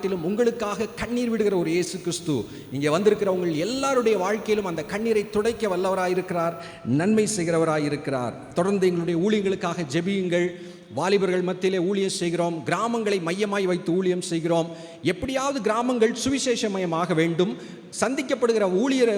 காட்டிலும் உங்களுக்காக கண்ணீர் விடுகிற ஒரு இயேசு கிறிஸ்து இங்கே வந்திருக்கிறவங்க எல்லாருடைய வாழ்க்கையிலும் அந்த கண்ணீரை துடைக்க வல்லவராயிருக்கிறார், நன்மை செய்கிறவராயிருக்கிறார். தொடர்ந்து எங்களுடைய ஊழியங்களுக்காக ஜெபியுங்கள். வாலிபர்கள் மத்தியிலே ஊழியம் செய்கிறோம், கிராமங்களை மையமாய் வைத்து ஊழியம் செய்கிறோம். எப்படியாவது கிராமங்கள் சுவிசேஷமயமாக வேண்டும். சந்திக்கப்படுகிற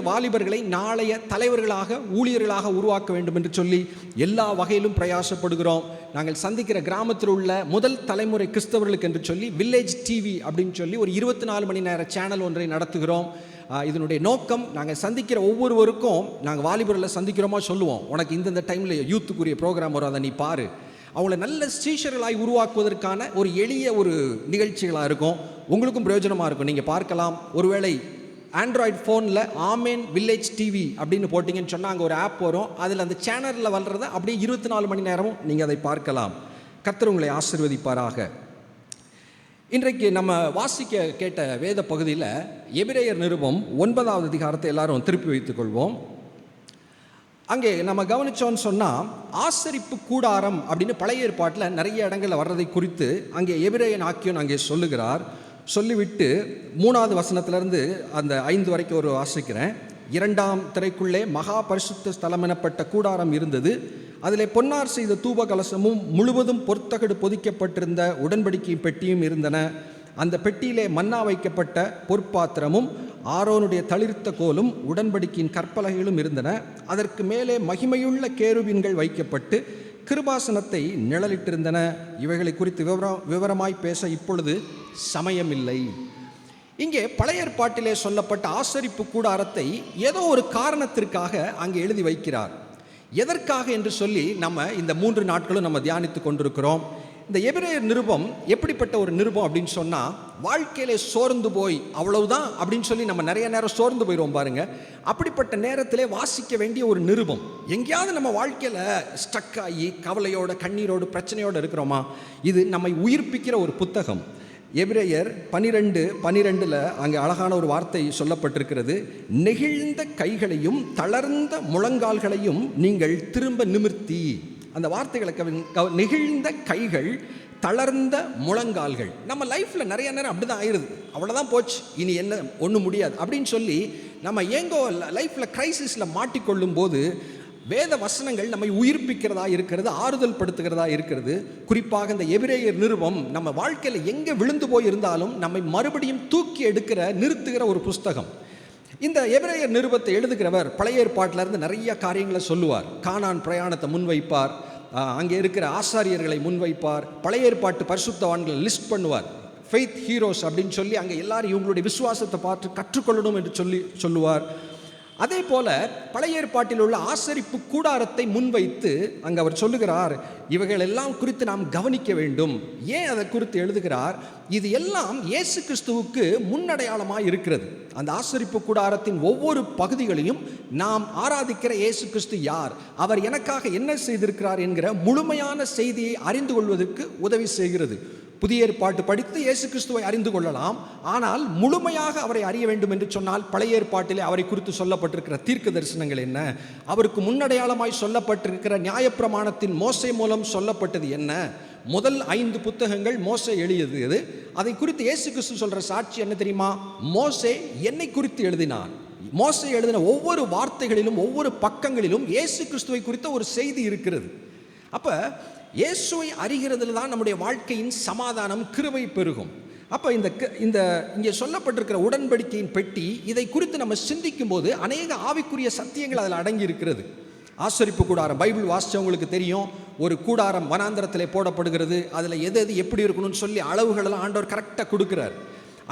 வாலிபர்களை நாளைய தலைவர்களாக ஊழியர்களாக உருவாக்க வேண்டும் என்று சொல்லி எல்லா வகையிலும் பிரயாசப்படுகிறோம். நாங்கள் சந்திக்கிற கிராமத்தில் உள்ள முதல் தலைமுறை கிறிஸ்தவர்களுக்கு என்று சொல்லி வில்லேஜ் டிவி அப்படின்னு சொல்லி ஒரு 24 மணி நேர சேனல் ஒன்றை நடத்துகிறோம். இதனுடைய நோக்கம், நாங்கள் சந்திக்கிற ஒவ்வொருவருக்கும் நாங்கள் வாலிபர்களை சந்திக்கிறோமா சொல்லுவோம், உனக்கு இந்தந்த டைமில் யூத்துக்குரிய ப்ரோக்ராம் வரும், அதை நீ பாரு. அவங்கள நல்ல ஸ்டீச்சர்களாய் உருவாக்குவதற்கான ஒரு எளிய ஒரு நிகழ்ச்சிகளாக இருக்கும். உங்களுக்கும் பிரயோஜனமாக இருக்கும், நீங்கள் பார்க்கலாம். ஒருவேளை ஆண்ட்ராய்டு ஃபோனில் ஆமேன் வில்லேஜ் டிவி அப்படின்னு போட்டிங்கன்னு சொன்னால் அங்கே ஒரு ஆப் வரும். அதில் அந்த சேனலில் வளர்றத அப்படியே 24 மணி நேரமும் நீங்கள் அதை பார்க்கலாம். கர்த்தர் உங்களை ஆசீர்வதிப்பாராக. இன்றைக்கு நம்ம வாசிக்க கேட்ட வேத பகுதியில் எபிரேயர் நிருபம் 9வது அதிகாரத்தை எல்லாரும் திருப்பி வைத்துக் கொள்வோம். அங்கே நம்ம கவனித்தோன்னு சொன்னால் ஆசரிப்பு கூடாரம் அப்படின்னு பழைய ஏற்பாட்டில் நிறைய இடங்களில் வர்றதை குறித்து அங்கே எபிரேயன் ஆக்கியோன் அங்கே சொல்லுகிறார். சொல்லிவிட்டு 3வது வசனத்திலிருந்து அந்த 5 வரைக்கும் ஒரு வாசிக்கிறேன். 2ஆம் திரைக்குள்ளே மகா பரிசுத்த ஸ்தலம் எனப்பட்ட கூடாரம் இருந்தது. அதிலே பொன்னார் செய்த தூப கலசமும் முழுவதும் பொற்தகடு பொதிக்கப்பட்டிருந்த உடன்படிக்கை பெட்டியும் இருந்தன. அந்த பெட்டியிலே மன்னா வைக்கப்பட்ட பொற்பாத்திரமும் ஆரோனுடைய தளிர்த்த கோலும் உடன்படிக்கையின் கற்பலகைகளும் இருந்தன. அதற்கு மேலே மகிமையுள்ள கேருபீன்கள் வைக்கப்பட்டு கிருபாசனத்தை நிழலிட்டிருந்தன. இவைகளை குறித்து விவரமாய் பேச இப்பொழுது சமயமில்லை. இங்கே பழைய ஏற்பாட்டிலே சொல்லப்பட்ட ஆசரிப்பு கூடாரத்தை ஏதோ ஒரு காரணத்திற்காக அங்கே எழுதி வைக்கிறார். எதற்காக என்று சொல்லி நம்ம இந்த 3 நாட்களும் நம்ம தியானித்து கொண்டிருக்கிறோம். இந்த எபிரேயர் நிருபம் எப்படிப்பட்ட ஒரு நிருபம் அப்படின்னு சொன்னால், வாழ்க்கையிலே சோர்ந்து போய் அவ்வளவுதான் அப்படின்னு சொல்லி நம்ம நிறைய நேரம் சோர்ந்து போயிடுவோம் பாருங்க. அப்படிப்பட்ட நேரத்திலே வாசிக்க வேண்டிய ஒரு நிருபம். எங்கேயாவது நம்ம வாழ்க்கையில் ஸ்டக் ஆகி கவலையோட கண்ணீரோடு பிரச்சனையோடு இருக்கிறோமா, இது நம்மை உயிர்ப்பிக்கிற ஒரு புத்தகம். எபிரேயர் 12:12 அங்கே அழகான ஒரு வார்த்தை சொல்லப்பட்டிருக்கிறது. நெகிழ்ந்த கைகளையும் தளர்ந்த முழங்கால்களையும் நீங்கள் திரும்ப நிமிர்த்தி. அந்த வார்த்தைகளை நெகிழ்ந்த கைகள், தளர்ந்த முழங்கால்கள். நம்ம லைஃப்பில் நிறைய நேரம் அப்படி தான் ஆயிடுது. அவ்வளோதான் போச்சு, இனி என்ன ஒன்றும் முடியாது அப்படின்னு சொல்லி நம்ம ஏங்கோ லைஃப்பில் கிரைசிஸில் மாட்டிக்கொள்ளும் போது வேத வசனங்கள் நம்மை உயிர்ப்பிக்கிறதா இருக்கிறது, ஆறுதல் படுத்துகிறதா இருக்கிறது. குறிப்பாக இந்த எபிரேயர் நிருபம் நம்ம வாழ்க்கையில் எங்கே விழுந்து போயிருந்தாலும் நம்மை மறுபடியும் தூக்கி நிறுத்துகிற ஒரு புஸ்தகம். இந்த எபிரேயர் நிருபத்தை எழுதுகிறவர் பழைய ஏற்பாட்டிலிருந்து நிறைய காரியங்களை சொல்லுவார். கானான் பிரயாணத்தை முன்வைப்பார், அங்கே இருக்கிற ஆசாரியர்களை முன்வைப்பார், பழைய ஏற்பாட்டு பரிசுத்தவான்களை லிஸ்ட் பண்ணுவார். ஃபெய்த் ஹீரோஸ் அப்படின்னு சொல்லி அங்கே எல்லாரும் இவங்களுடைய விசுவாசத்தை பார்த்து கற்றுக்கொள்ளணும் என்று சொல்லுவார். அதே போல பழைய ஏற்பாட்டில் உள்ள ஆசரிப்பு கூடாரத்தை முன்வைத்து அங்கே அவர் சொல்லுகிறார், இவைகள் எல்லாம் குறித்து நாம் கவனிக்க வேண்டும். ஏன் அதை குறித்து எழுதுகிறார்? இது எல்லாம் இயேசு கிறிஸ்துவுக்கு முன்னடையாளமாக இருக்கிறது. அந்த ஆசரிப்பு கூடாரத்தின் ஒவ்வொரு பகுதிகளையும் நாம் ஆராதிக்கிற இயேசு கிறிஸ்து யார், அவர் எனக்காக என்ன செய்திருக்கிறார் என்கிற முழுமையான செய்தியை அறிந்து கொள்வதற்கு உதவி செய்கிறது. புதிய ஏற்பாட்டு படித்து இயேசு கிறிஸ்துவை அறிந்து கொள்ளலாம். ஆனால் முழுமையாக அவரை அறிய வேண்டும் என்று சொன்னால் பழைய ஏற்பாட்டிலே அவரை குறித்து சொல்லப்பட்டிருக்கிற தீர்க்க தரிசனங்கள் என்ன, அவருக்கு முன்னடையாளமாய் சொல்லப்பட்டிருக்கிற நியாயப்பிரமாணத்தின் மோசே மூலம் சொல்லப்பட்டது என்ன, முதல் 5 புத்தகங்கள் மோசே எழுதியது. அதை குறித்து இயேசு கிறிஸ்து சொல்ற சாட்சி என்ன தெரியுமா? மோசே என்னை குறித்து எழுதினார். மோசே எழுதின ஒவ்வொரு வார்த்தைகளிலும் ஒவ்வொரு பக்கங்களிலும் இயேசு கிறிஸ்துவை குறித்த ஒரு செய்தி இருக்கிறது. அப்போ இயேசுவை அறிகிறதுல தான் நம்முடைய வாழ்க்கையின் சமாதானம், கிருபை பெருகும். அப்போ இந்த இங்கே சொல்லப்பட்டிருக்கிற உடன்படிக்கையின் பெட்டி, இதை குறித்து நம்ம சிந்திக்கும் போது அநேக ஆவிக்குரிய சத்தியங்கள் அதில் அடங்கி இருக்கிறது. ஆசரிப்பு கூடாரம் பைபிள் வாசித்தவங்களுக்கு தெரியும். ஒரு கூடாரம் வனாந்தரத்திலே போடப்படுகிறது. அதில் எது எப்படி இருக்கணும்னு சொல்லி அளவுகளெல்லாம் ஆண்டவர் கரெக்டாக கொடுக்குறார்.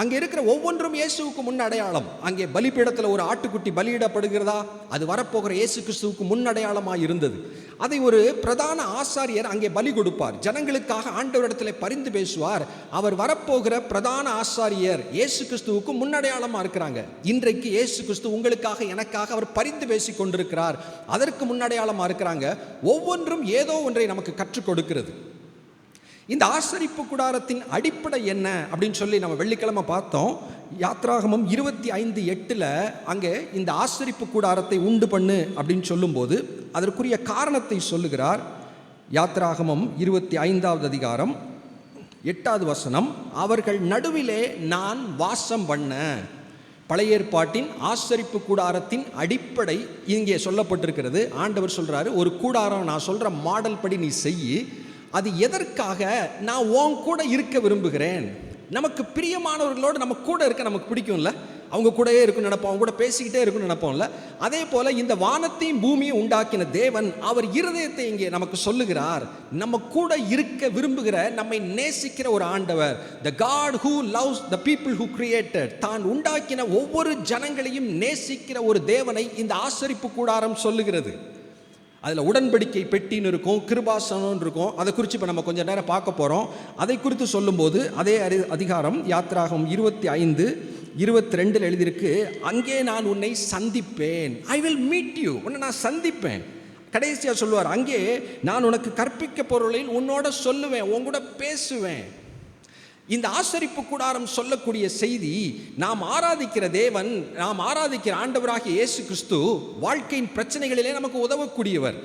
அங்கே இருக்கிற ஒவ்வொன்றும் இயேசுவுக்கு முன் அடையாளம். அங்கே பலிபீடத்தில் ஒரு ஆட்டுக்குட்டி பலியிடப்படுகிறதா, அது வரப்போகிற இயேசு கிறிஸ்துவுக்கு முன் அடையாளமாக இருந்தது. அதை ஒரு பிரதான ஆசாரியர் அங்கே பலி கொடுப்பார். ஜனங்களுக்காக ஆண்டவரிடத்தில் பரிந்து பேசுவார். அவர் வரப்போகிற பிரதான ஆசாரியர் இயேசு கிறிஸ்துவுக்கு முன்னடையாளமாக இருக்கிறாங்க. இன்றைக்கு இயேசு கிறிஸ்து உங்களுக்காக எனக்காக அவர் பரிந்து பேசி கொண்டிருக்கிறார். அதற்கு முன்னடையாளமாக இருக்கிறாங்க. ஒவ்வொன்றும் ஏதோ ஒன்றை நமக்கு கற்றுக் கொடுக்கிறது. இந்த ஆசரிப்பு கூடாரத்தின் அடிப்படை என்ன அப்படின்னு சொல்லி நம்ம வெள்ளிக்கிழமை பார்த்தோம். யாத்ராகமம் 25:8 அங்கே இந்த ஆசரிப்பு கூடாரத்தை உண்டு பண்ணு அப்படின்னு சொல்லும்போது அதற்குரிய காரணத்தை சொல்லுகிறார். யாத்ராகமம் 25வது அதிகாரம் 8வது வசனம், அவர்கள் நடுவிலே நான் வாசம் பண்ண. பழைய ஏற்பாட்டின் ஆசரிப்பு கூடாரத்தின் அடிப்படை இங்கே சொல்லப்பட்டிருக்கிறது. ஆண்டவர் சொல்றாரு, ஒரு கூடாரம் நான் சொல்ற மாடல் படி நீ செய். அது எதற்காக? நான் உன் கூட இருக்க விரும்புகிறேன். நமக்கு பிரியமானவர்களோடு நம்ம கூட இருக்க நமக்கு பிடிக்கும்ல, அவங்க கூடயே இருக்குன்னு நினைப்போம், அவங்க கூட பேசிக்கிட்டே இருக்குன்னு நினைப்போம்ல. அதே போல இந்த வானத்தையும் பூமியும் உண்டாக்கின தேவன் அவர் இருதயத்தை இங்கே நமக்கு சொல்லுகிறார். நம்ம கூட இருக்க விரும்புகிற, நம்மை நேசிக்கிற ஒரு ஆண்டவர். The God who loves the people who created. தான் உண்டாக்கின ஒவ்வொரு ஜனங்களையும் நேசிக்கிற ஒரு தேவனை இந்த ஆசரிப்பு கூடாரம் சொல்லுகிறது. அதில் உடன்படிக்கை பெட்டின்னு இருக்கும், கிருபாசனம் இருக்கும். அதை குறித்து இப்போ நம்ம கொஞ்சம் நேரம் பார்க்க போகிறோம். அதை குறித்து சொல்லும்போது அதே அதிகாரம் யாத்திராகம் 25:22 எழுதியிருக்கு, அங்கே நான் உன்னை சந்திப்பேன். I will meet you. உன்னை நான் சந்திப்பேன். கடைசியாக சொல்லுவார், அங்கே நான் உனக்கு கற்பிக்க பொருளில் உன்னோட சொல்லுவேன், உங்கூட பேசுவேன். இந்த ஆசரிப்பு கூடாரம் சொல்லக்கூடிய செய்தி, நாம் ஆராதிக்கிற தேவன், நாம் ஆராதிக்கிற ஆண்டவராகிய இயேசு கிறிஸ்து வாழ்க்கையின் பிரச்சனைகளிலே நமக்கு உதவக்கூடியவர்.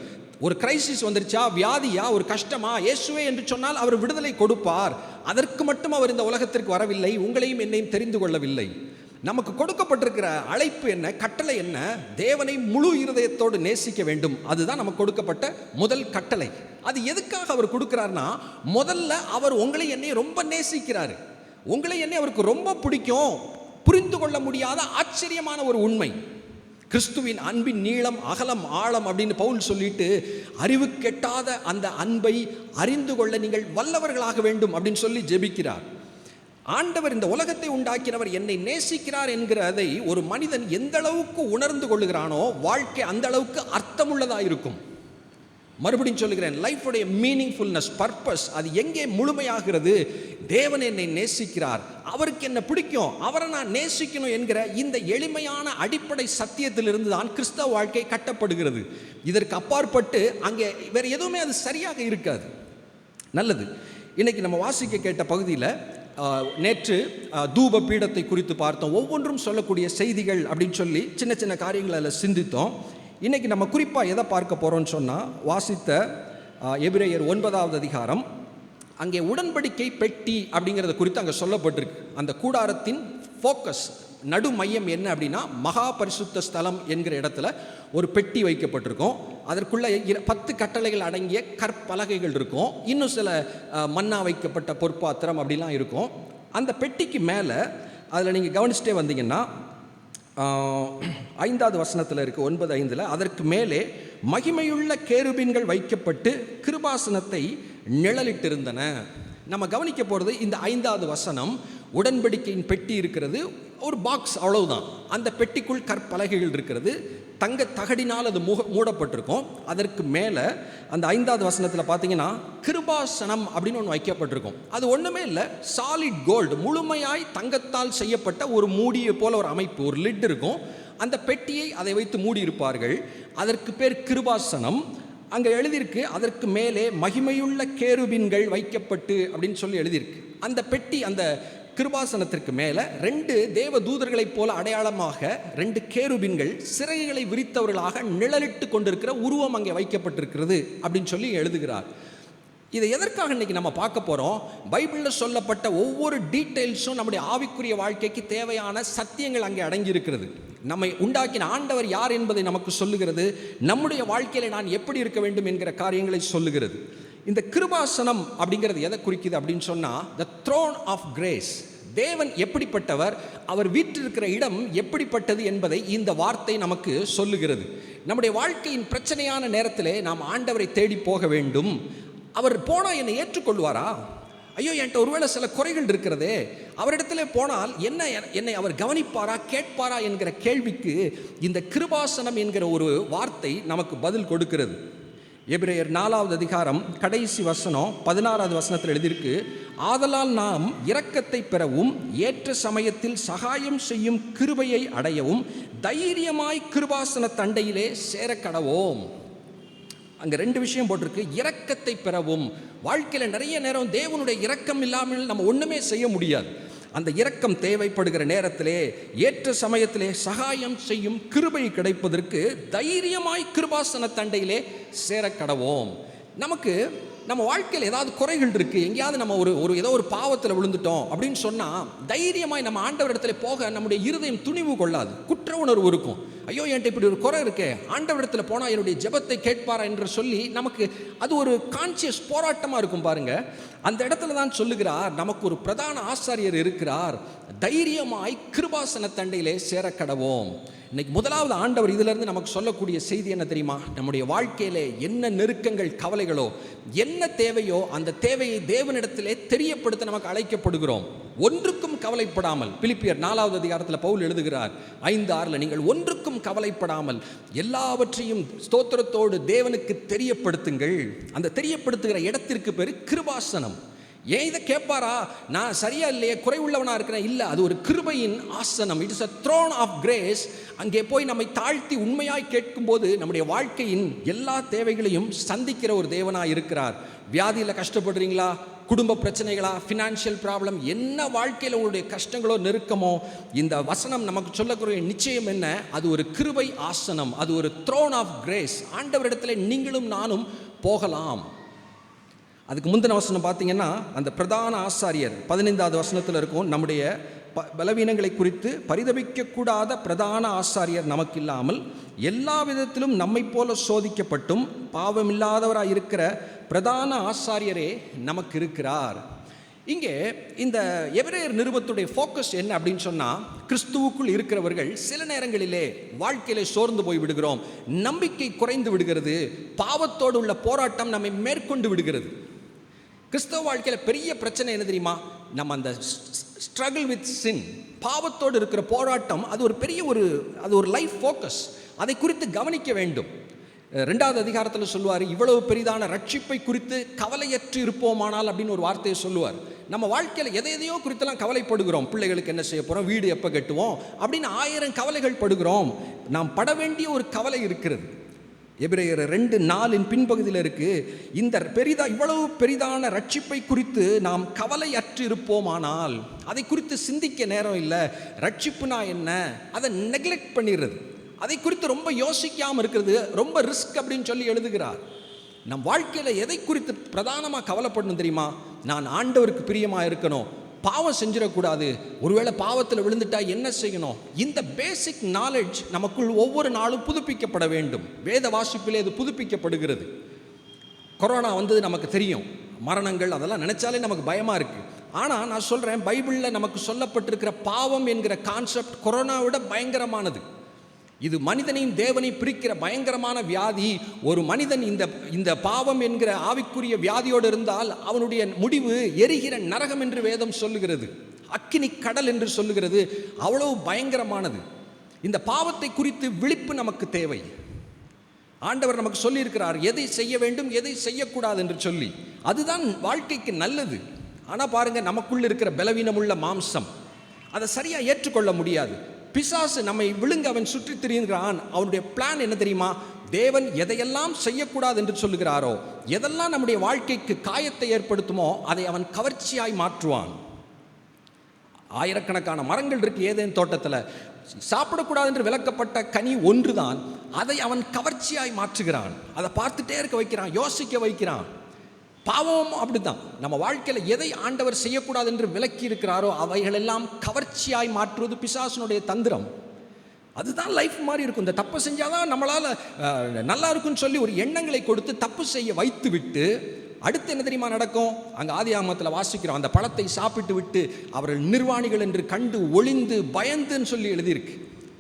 ஒரு கிரைசிஸ் வந்துருச்சா, வியாதியா, ஒரு கஷ்டமா, இயேசுவே என்று சொன்னால் அவர் விடுதலை கொடுப்பார். அதற்கு மட்டும் அவர் இந்த உலகத்திற்கு வரவில்லை, உங்களையும் என்னையும் தெரிந்து கொள்ளவில்லை. நமக்கு கொடுக்கப்பட்டிருக்கிற அழைப்பு என்ன, கட்டளை என்ன? தேவனை முழு இருதயத்தோடு நேசிக்க வேண்டும். அதுதான் நமக்கு கொடுக்கப்பட்ட முதல் கட்டளை. அது எதுக்காக அவர் கொடுக்கிறார்னா, முதல்ல அவர் உங்களை என்னை ரொம்ப நேசிக்கிறார். உங்களை என்னை அவருக்கு ரொம்ப பிடிக்கும். புரிந்து கொள்ள முடியாத ஆச்சரியமான ஒரு உண்மை, கிறிஸ்துவின் அன்பின் நீளம் அகலம் ஆழம் அப்படின்னு பவுல் சொல்லிட்டு, அறிவு கெட்டாத அந்த அன்பை அறிந்து கொள்ள நீங்கள் வல்லவர்களாக வேண்டும் அப்படின்னு சொல்லி ஜெபிக்கிறார். ஆண்டவர், இந்த உலகத்தை உண்டாக்கினவர் என்னை நேசிக்கிறார் என்கிறதை ஒரு மனிதன் எந்த அளவுக்கு உணர்ந்து கொள்ளுகிறானோ வாழ்க்கை அந்த அளவுக்கு அர்த்தமுள்ளதாக இருக்கும். மறுபடியும் சொல்லுகிறேன், லைஃபுடைய மீனிங்ஃபுல்னஸ், பர்பஸ் அது எங்கே முழுமையாகிறது? தேவன் என்னை நேசிக்கிறார், அவருக்கு என்ன பிடிக்கும், அவரை நான் நேசிக்கணும் என்கிற இந்த எளிமையான அடிப்படை சத்தியத்திலிருந்து தான் கிறிஸ்தவ வாழ்க்கை கட்டப்படுகிறது. இதற்கு அப்பாற்பட்டு அங்கே வேறு எதுவுமே அது சரியாக இருக்காது. நல்லது, இன்னைக்கு நம்ம வாசிக்க கேட்ட பகுதியில் நேற்று தூப பீடத்தை குறித்து பார்த்தோம். ஒவ்வொன்றும் சொல்லக்கூடிய செய்திகள் அப்படின்னு சொல்லி சின்ன சின்ன காரியங்களை அதில் சிந்தித்தோம். இன்றைக்கி நம்ம குறிப்பாக எதை பார்க்க போகிறோம்னு சொன்னால், வாசித்த எபிரேயர் 9வது அதிகாரம், அங்கே உடன்படிக்கை பெட்டி அப்படிங்கிறத குறித்து அங்கே சொல்லப்பட்டிருக்கு. அந்த கூடாரத்தின் ஃபோக்கஸ், நடு மையம் என்ன அப்படின்னா, மகா பரிசுத்த ஸ்தலம் என்கிற இடத்துல ஒரு பெட்டி வைக்கப்பட்டிருக்கும். அதற்குள்ள 10 கட்டளைகள் அடங்கிய கற்பலகைகள் இருக்கும். இன்னும் சில மண்ணா வைக்கப்பட்ட பொற்பாத்திரம் அப்படிலாம் இருக்கும். அந்த பெட்டிக்கு மேலே, அதில் நீங்கள் கவனிச்சிட்டே வந்தீங்கன்னா 5வது வசனத்தில் இருக்குது, 9:5, அதற்கு மேலே மகிமையுள்ள கேருபீன்கள் வைக்கப்பட்டு கிருபாசனத்தை நிழலிட்டிருந்தன. நம்ம கவனிக்க போகிறது இந்த 5வது வசனம். உடன்படிக்கையின் பெட்டி இருக்கிறது, ஒரு பாக்ஸ், அவ்வளவுதான். அந்த பெட்டிக்குள் கற்பலகைகள் இருக்கிறது, தங்க தகடினால் அது மூடப்பட்டிருக்கும். அதற்கு மேலே அந்த 5வது வசனத்தில் பார்த்தீங்கன்னா கிருபாசனம் அப்படின்னு ஒன்று வைக்கப்பட்டிருக்கும். அது ஒன்றுமே இல்லை, சாலிட் கோல்டு, முழுமையாய் தங்கத்தால் செய்யப்பட்ட ஒரு மூடியை போல ஒரு அமைப்பு, ஒரு லிட் இருக்கும். அந்த பெட்டியை அதை வைத்து மூடி இருப்பார்கள். அதற்கு பேர் கிருபாசனம். அங்கே எழுதியிருக்கு, அதற்கு மேலே மகிமையுள்ள கேருபீன்கள் வைக்கப்பட்டு அப்படின்னு சொல்லி எழுதியிருக்கு. அந்த பெட்டி, அந்த கிருபாசனத்திற்கு மேலே 2 தேவ தூதர்களைப் போல அடையாளமாக 2 கேருபீன்கள் சிறகுகளை விரித்தவர்களாக நிழலிட்டு கொண்டிருக்கிற உருவம் அங்கே வைக்கப்பட்டிருக்கிறது அப்படின்னு சொல்லி எழுதுகிறார். இதை எதற்காக இன்றைக்கி நம்ம பார்க்க போகிறோம்? பைபிளில் சொல்லப்பட்ட ஒவ்வொரு டீட்டெயில்ஸும் நம்முடைய ஆவிக்குரிய வாழ்க்கைக்கு தேவையான சத்தியங்கள் அங்கே அடங்கியிருக்கிறது. நம்மை உண்டாக்கின ஆண்டவர் யார் என்பதை நமக்கு சொல்லுகிறது. நம்முடைய வாழ்க்கையில் நான் எப்படி இருக்க வேண்டும் என்கிற காரியங்களை சொல்லுகிறது. இந்த கிருபாசனம் அப்படிங்கிறது எதை குறிக்குது அப்படின்னு சொன்னால், த த்ரோன் ஆஃப் கிரேஸ். தேவன் எப்படிப்பட்டவர், அவர் வீற்றிருக்கிற இடம் எப்படிப்பட்டது என்பதை இந்த வார்த்தை நமக்கு சொல்லுகிறது. நம்முடைய வாழ்க்கையின் பிரச்சனையான நேரத்தில் நாம் ஆண்டவரை தேடி போக வேண்டும். அவர் போனால் என்னை ஏற்றுக்கொள்வாரா? ஐயோ, என்கிட்ட ஒருவேளை சில குறைகள் இருக்கிறதே, அவரிடத்துல போனால் என்னை அவர் கவனிப்பாரா, கேட்பாரா என்கிற கேள்விக்கு இந்த கிருபாசனம் என்கிற ஒரு வார்த்தை நமக்கு பதில் கொடுக்கிறது. எபிரேயர் 4வது அதிகாரம் கடைசி வசனம் 16வது வசனத்தில் எழுதியிருக்கு, ஆதலால் நாம் இரக்கத்தை பெறவும் ஏற்ற சமயத்தில் சகாயம் செய்யும் கிருபையை அடையவும் தைரியமாய் கிருபாசன தண்டையிலே சேர கடவோம். அங்கே 2 விஷயம் போட்டிருக்கு. இரக்கத்தை பெறவும். வாழ்க்கையில் நிறைய நேரம் தேவனுடைய இரக்கம் இல்லாமல் நம்ம ஒன்றுமே செய்ய முடியாது. அந்த இரக்கம் தேவைப்படுகிற நேரத்திலே, ஏற்ற சமயத்திலே சகாயம் செய்யும் கிருபை கிடைப்பதற்கு தைரியமாய் கிருபாசன தண்டையிலே சேர கடவோம். நமக்கு நம்ம வாழ்க்கையில் ஏதாவது குறைகள் இருக்குது, எங்கேயாவது நம்ம ஏதோ ஒரு பாவத்தில் விழுந்துட்டோம் அப்படின்னு சொன்னால் தைரியமாய் நம்ம ஆண்டவரிடத்தில் போக நம்முடைய இருதயம் துணிவு கொள்ளாது. குற்ற உணர்வு இருக்கும். ஐயோ என்கிட்ட இப்படி ஒரு குறை இருக்கே, ஆண்டவரிடத்தில் போனால் என்னுடைய ஜெபத்தை கேட்பாரா என்று சொல்லி நமக்கு அது ஒரு கான்சியஸ் போராட்டமாக இருக்கும் பாருங்க. அந்த இடத்துல தான் சொல்லுகிறார், நமக்கு ஒரு பிரதான ஆசாரியர் இருக்கிறார், தைரியமாய் கிருபாசன தண்டையிலே சேர கடவோம். இன்னைக்கு முதலாவது ஆண்டவர் இதிலிருந்து நமக்கு சொல்லக்கூடிய செய்தி என்ன தெரியுமா? நம்முடைய வாழ்க்கையிலே என்ன நெருக்கங்கள், கவலைகளோ, என்ன தேவையோ அந்த தேவையை தேவனிடத்திலே தெரியப்படுத்த நமக்கு அழைக்கப்படுகிறோம். ஒன்றுக்கும் கவலைப்படாமல், பிலிப்பியர் 4வது அதிகாரத்தில் பவுல் எழுதுகிறார் 5:6, நீங்கள் ஒன்றுக்கும் கவலைப்படாமல் எல்லாவற்றையும் ஸ்தோத்திரத்தோடு தேவனுக்கு தெரியப்படுத்துங்கள். அந்த தெரியப்படுத்துகிற இடத்திற்கு பேர் கிருபாசனம். ஏன் இதை கேட்பாரா? நான் சரியா இல்லையே, குறைவுள்ளவனாக இருக்கிறேன். இல்லை, அது ஒரு கிருபையின் ஆசனம். It is a throne of grace. அங்கே போய் நம்மை தாழ்த்தி உண்மையாய் கேட்கும்போது நம்முடைய வாழ்க்கையின் எல்லா தேவைகளையும் சந்திக்கிற ஒரு தேவனாக இருக்கிறார். வியாதியில் கஷ்டப்படுறீங்களா, குடும்ப பிரச்சனைகளா, ஃபினான்ஷியல் ப்ராப்ளம், என்ன வாழ்க்கையில் உங்களுடைய கஷ்டங்களோ நெருக்கமோ, இந்த வசனம் நமக்கு சொல்லக்கூடிய நிச்சயம் என்ன? அது ஒரு கிருபை ஆசனம், அது ஒரு த்ரோன் ஆஃப் கிரேஸ். ஆண்டவரிடத்தில் நீங்களும் நானும் போகலாம். அதுக்கு முந்தின வசனம் பார்த்தீங்கன்னா, அந்த பிரதான ஆசாரியர் 15வது வசனத்தில் இருக்கும், நம்முடைய பலவீனங்களை குறித்து பரிதபிக்கக்கூடாத பிரதான ஆசாரியர் நமக்கு இல்லாமல் எல்லா விதத்திலும் நம்மை போல சோதிக்கப்பட்டும் பாவமில்லாதவராக இருக்கிற பிரதான ஆசாரியரே நமக்கு இருக்கிறார். இங்கே இந்த எபிரேயர் நிருபத்துடைய ஃபோக்கஸ் என்ன அப்படின்னு சொன்னால், கிறிஸ்துவுக்குள் இருக்கிறவர்கள் சில நேரங்களிலே வாழ்க்கையிலே சோர்ந்து போய் விடுகிறோம், நம்பிக்கை குறைந்து விடுகிறது, பாவத்தோடு உள்ள போராட்டம் நம்மை மேற்கொண்டு விடுகிறது. கிறிஸ்தவ வாழ்க்கையில் பெரிய பிரச்சனை என்ன தெரியுமா? நம்ம அந்த ஸ்ட்ரகிள் வித் சின், பாவத்தோடு இருக்கிற போராட்டம், அது ஒரு பெரிய ஒரு லைஃப் ஃபோக்கஸ். அதை குறித்து கவனிக்க வேண்டும். 2வது அதிகாரத்தில் சொல்லுவார், இவ்வளவு பெரிதான ரட்சிப்பை குறித்து கவலையற்று இருப்போமானால் அப்படின்னு ஒரு வார்த்தையை சொல்லுவார். நம்ம வாழ்க்கையில் எதையோ குறித்தெல்லாம் கவலைப்படுகிறோம். பிள்ளைகளுக்கு என்ன செய்ய போகிறோம், வீடு எப்போ கட்டுவோம் அப்படின்னு 1000 கவலைகள் படுகிறோம். நாம் பட வேண்டிய ஒரு கவலை இருக்கிறது. எபிரேயர் 2:4 பின்பகுதியில் இருக்கு, இந்த இவ்வளவு பெரிதான ரட்சிப்பை குறித்து நாம் கவலை அற்று இருப்போமானால், அதை குறித்து சிந்திக்க நேரம் இல்லை. ரட்சிப்புனா என்ன, அதை நெக்லெக்ட் பண்ணிடுறது, அதை குறித்து ரொம்ப யோசிக்காமல் இருக்கிறது ரொம்ப ரிஸ்க் அப்படின்னு சொல்லி எழுதுகிறார். நம் வாழ்க்கையில் எதை குறித்து பிரதானமாக கவலைப்படணும் தெரியுமா? நான் ஆண்டவருக்கு பிரியமாக இருக்கணும், பாவம் செஞ்சிடக்கூடாது, ஒருவேளை பாவத்தில் விழுந்துட்டா என்ன செய்யணும், இந்த பேசிக் நாலேஜ் நமக்குள் ஒவ்வொரு நாளும் புதுப்பிக்கப்பட வேண்டும். வேத வாசிப்பிலே இது புதுப்பிக்கப்படுகிறது. கொரோனா வந்தது நமக்கு தெரியும், மரணங்கள் அதெல்லாம் நினைச்சாலே நமக்கு பயமாக இருக்குது. ஆனால் நான் சொல்கிறேன், பைபிளில் நமக்கு சொல்லப்பட்டிருக்கிற பாவம் என்கிற கான்செப்ட் கொரோனாவை விட பயங்கரமானது. இது மனிதனையும் தேவனை பிரிக்கிற பயங்கரமான வியாதி. ஒரு மனிதன் இந்த பாவம் என்கிற ஆவிக்குரிய வியாதியோடு இருந்தால் அவனுடைய முடிவு எரிகிற நரகம் என்று வேதம் சொல்லுகிறது, அக்கினி கடல் என்று சொல்லுகிறது. அவ்வளவு பயங்கரமானது. இந்த பாவத்தை குறித்து விழிப்பு நமக்கு தேவை. ஆண்டவர் நமக்கு சொல்லியிருக்கிறார் எதை செய்ய வேண்டும், எதை செய்யக்கூடாது என்று சொல்லி. அதுதான் வாழ்க்கைக்கு நல்லது. ஆனால் பாருங்க, நமக்குள்ள இருக்கிற பலவீனமுள்ள மாம்சம் அதை சரியாக ஏற்றுக்கொள்ள முடியாது. பிசாசு நம்மை விழுங்க அவன் சுற்றி திரிகிறான். அவனுடைய பிளான் என்ன தெரியுமா? தேவன் எதையெல்லாம் செய்யக்கூடாது என்று சொல்லுகிறாரோ, எதெல்லாம் நம்முடைய வாழ்க்கைக்கு காயத்தை ஏற்படுத்துமோ அதை அவன் கவர்ச்சியாய் மாற்றுவான். ஆயிரக்கணக்கான மரங்கள் இருக்கு ஏதேன் தோட்டத்தில், சாப்பிடக்கூடாது என்று விலக்கப்பட்ட கனி ஒன்றுதான், அதை அவன் கவர்ச்சியாய் மாற்றுகிறான். அதை பார்த்துட்டே இருக்க வைக்கிறான், யோசிக்க வைக்கிறான். பாவம் அப்படிதான். நம்ம வாழ்க்கையில் எதை ஆண்டவர் செய்யக்கூடாது என்று விலக்கி இருக்கிறாரோ அவைகளெல்லாம் கவர்ச்சியாய் மாற்றுவது பிசாசனுடைய தந்திரம். அதுதான் லைஃப் மாதிரி இருக்கும். இந்த தப்பு செஞ்சாதான் நம்மளால் நல்லா இருக்குன்னு சொல்லி ஒரு எண்ணங்களை கொடுத்து தப்பு செய்ய வைத்து விட்டு அடுத்து என்ன தெரியுமா நடக்கும்? அங்கே ஆதியாகமத்தில் வாசிக்கிறோம், அந்த பழத்தை சாப்பிட்டு விட்டு அவர்கள் நிர்வாணிகள் என்று கண்டு ஒளிந்து பயந்துன்னு சொல்லி எழுதியிருக்கு.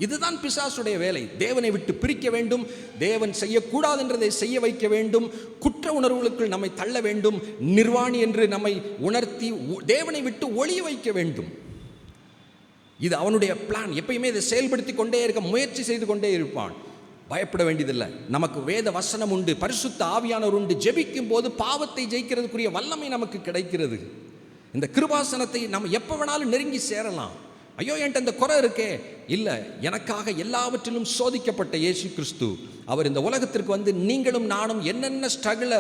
இதுதான் பிசாசுடைய வேலை. தேவனை விட்டு பிரிக்க வேண்டும், தேவன் செய்யக்கூடாது என்றதை செய்ய வைக்க வேண்டும், குற்ற உணர்வுகளுக்குள் நம்மை தள்ள வேண்டும், நிர்வாணி என்று நம்மை உணர்த்தி தேவனை விட்டு ஒளிய வைக்க வேண்டும். இது அவனுடைய பிளான். எப்பயுமே இதை செயல்படுத்தி கொண்டே இருக்க முயற்சி செய்து கொண்டே இருப்பான். பயப்பட வேண்டியதில்லை. நமக்கு வேத வசனம் உண்டு, பரிசுத்த ஆவியானவர் உண்டு. ஜெபிக்கும் போது பாவத்தை ஜெயிக்கிறதுக்குரிய வல்லமை நமக்கு கிடைக்கிறது. இந்த கிருபாசனத்தை நம்ம எப்போ வேணாலும் நெருங்கி சேரலாம். ஐயோ என்கிட்ட இந்த குறை இருக்கே, இல்லை, எனக்காக எல்லாவற்றிலும் சோதிக்கப்பட்ட இயேசு கிறிஸ்து அவர் இந்த உலகத்திற்கு வந்து நீங்களும் நானும் என்னென்ன ஸ்ட்ரகிளை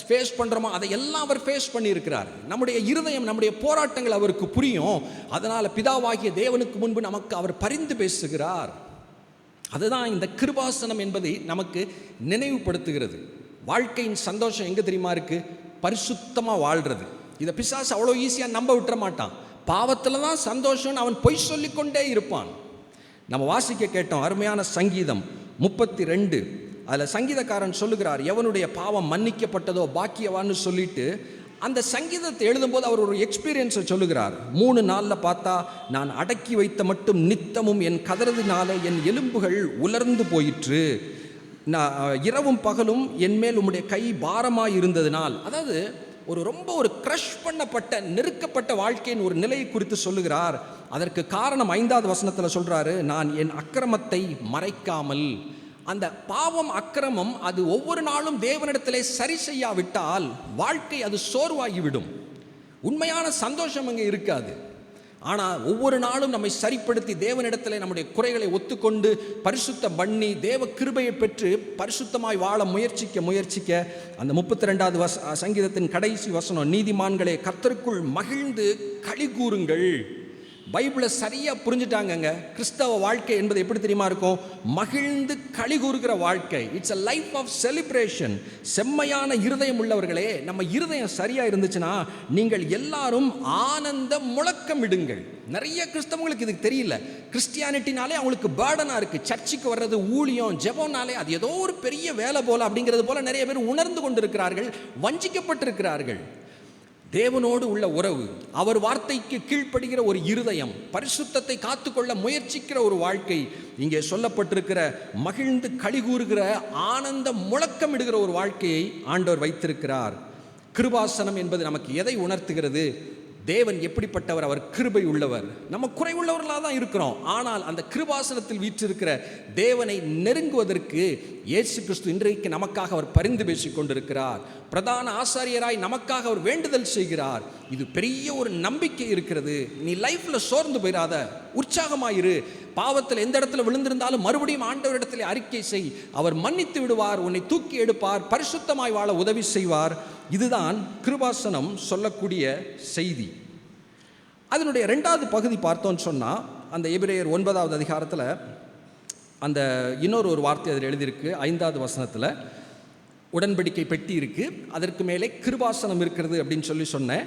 ஃபேஸ் பண்ணுறோமோ அதையெல்லாம் அவர் ஃபேஸ் பண்ணியிருக்கிறார். நம்முடைய இருதயம், நம்முடைய போராட்டங்கள் அவருக்கு புரியும். அதனால் பிதாவாகிய தேவனுக்கு முன்பு நமக்கு அவர் பரிந்து பேசுகிறார். அதுதான் இந்த கிருபாசனம் என்பதை நமக்கு நினைவுபடுத்துகிறது. வாழ்க்கையின் சந்தோஷம் எங்கே தெரியுமா இருக்குது? பரிசுத்தமாக வாழ்கிறது. இதை பிசாசு அவ்வளோ ஈஸியாக நம்ப விட்டுற மாட்டான். பாவத்தில் தான் சந்தோஷம்னு அவன் பொய் சொல்லிக்கொண்டே இருப்பான். நம்ம வாசிக்க கேட்டோம் அருமையான சங்கீதம் 32. அதில் சங்கீதக்காரன் சொல்லுகிறார், எவனுடைய பாவம் மன்னிக்கப்பட்டதோ பாக்கியவான்னு சொல்லிட்டு அந்த சங்கீதத்தை எழுதும்போது அவர் ஒரு எக்ஸ்பீரியன்ஸை சொல்லுகிறார். 3 நாளில் பார்த்தா, நான் அடக்கி வைத்த மட்டும் நித்தமும் என் கதறதினால என் எலும்புகள் உலர்ந்து போயிற்று, நான் இரவும் பகலும் என்மேல் உம்முடைய கை பாரமாக இருந்ததினால். அதாவது ரொம்ப க்ரஷ் பண்ணப்பட்ட நெருக்கப்பட்ட வாழ்க்கையின் ஒரு நிலையை குறித்து சொல்லுகிறார். அதற்கு காரணம் 5வது வசனத்தில் சொல்கிறாரு, நான் என் அக்கிரமத்தை மறைக்காமல். அந்த பாவம் அக்கிரமம் அது ஒவ்வொரு நாளும் தேவனிடத்திலே சரி செய்யாவிட்டால் வாழ்க்கை அது சோர்வாகிவிடும். உண்மையான சந்தோஷம் அங்கே இருக்காது. ஆனால் ஒவ்வொரு நாளும் நம்மை சரிப்படுத்தி தேவனிடத்தில் நம்முடைய குறைகளை ஒத்துக்கொண்டு பரிசுத்தம் பண்ணி தேவ கிருபையை பெற்று பரிசுத்தமாய் வாழ முயற்சிக்க அந்த 32வது சங்கீதத்தின் கடைசி வசனம், நீதிமான்களே கர்த்தருக்குள் மகிழ்ந்து களி கூறுங்கள். பைபிளை சரியாக புரிஞ்சுட்டாங்கங்க. கிறிஸ்தவ வாழ்க்கை என்பது எப்படி தெரியுமா இருக்கும்? மகிழ்ந்து களி கூறுகிற வாழ்க்கை. It's a life of celebration. செம்மையான இருதயம் உள்ளவர்களே, நம்ம இருதயம் சரியாக இருந்துச்சுன்னா நீங்கள் எல்லாரும் ஆனந்த முழக்கம் இடுங்கள். நிறைய கிறிஸ்தவங்களுக்கு இதுக்கு தெரியல. கிறிஸ்டியானிட்டினாலே அவங்களுக்கு பேர்டனாக இருக்குது. சர்ச்சுக்கு வர்றது, ஊழியம், ஜெபம்னாலே அது ஏதோ ஒரு பெரிய வேலை போல அப்படிங்கிறது போல நிறைய பேர் உணர்ந்து கொண்டிருக்கிறார்கள், வஞ்சிக்கப்பட்டிருக்கிறார்கள். தேவனோடு உள்ள உறவு, அவர் வார்த்தைக்கு கீழ்ப்படுகிற ஒரு இருதயம், பரிசுத்தத்தை காத்துக்கொள்ள முயற்சிக்கிற ஒரு வாழ்க்கை, இங்கே சொல்லப்பட்டிருக்கிற மகிழ்ந்து களி கூறுகிற ஆனந்த முழக்கமிடுகிற ஒரு வாழ்க்கையை ஆண்டவர் வைத்திருக்கிறார். கிருபாசனம் என்பது நமக்கு எதை உணர்த்துகிறது? தேவன் எப்படிப்பட்டவர்? அவர் கிருபை உள்ளவர். நம்ம குறைவுள்ளவர்களாக தான் இருக்கிறோம். ஆனால் அந்த கிருபாசனத்தில் வீற்றிருக்கிற தேவனை நெருங்குவதற்கு இயேசு கிறிஸ்து இன்றைக்கு நமக்காக அவர் பரிந்து பேசிக் கொண்டிருக்கிறார். பிரதான ஆசாரியராய் நமக்காக அவர் வேண்டுதல் செய்கிறார். இது பெரிய ஒரு நம்பிக்கை இருக்கிறது. நீ லைஃப்ல சோர்ந்து போயிடாத, உற்சாகமாயிரு. பாவத்தில் எந்த இடத்துல விழுந்திருந்தாலும் மறுபடியும் ஆண்டவரிடத்தில் அறிக்கை செய். அவர் மன்னித்து விடுவார், உன்னை தூக்கி எடுப்பார், பரிசுத்தமாய் வாழ உதவி செய்வார். இதுதான் கிருபாசனம் சொல்லக்கூடிய செய்தி. அதனுடைய 2வது பகுதி பார்த்தோன்னு சொன்னால், அந்த எபிரேயர் 9வது அதிகாரத்தில் அந்த இன்னொரு வார்த்தை அதில் எழுதியிருக்கு. 5வது வசனத்தில் உடன்படிக்கை பெட்டி இருக்குது, அதற்கு மேலே கிருபாசனம் இருக்கிறது அப்படின்னு சொன்னேன்.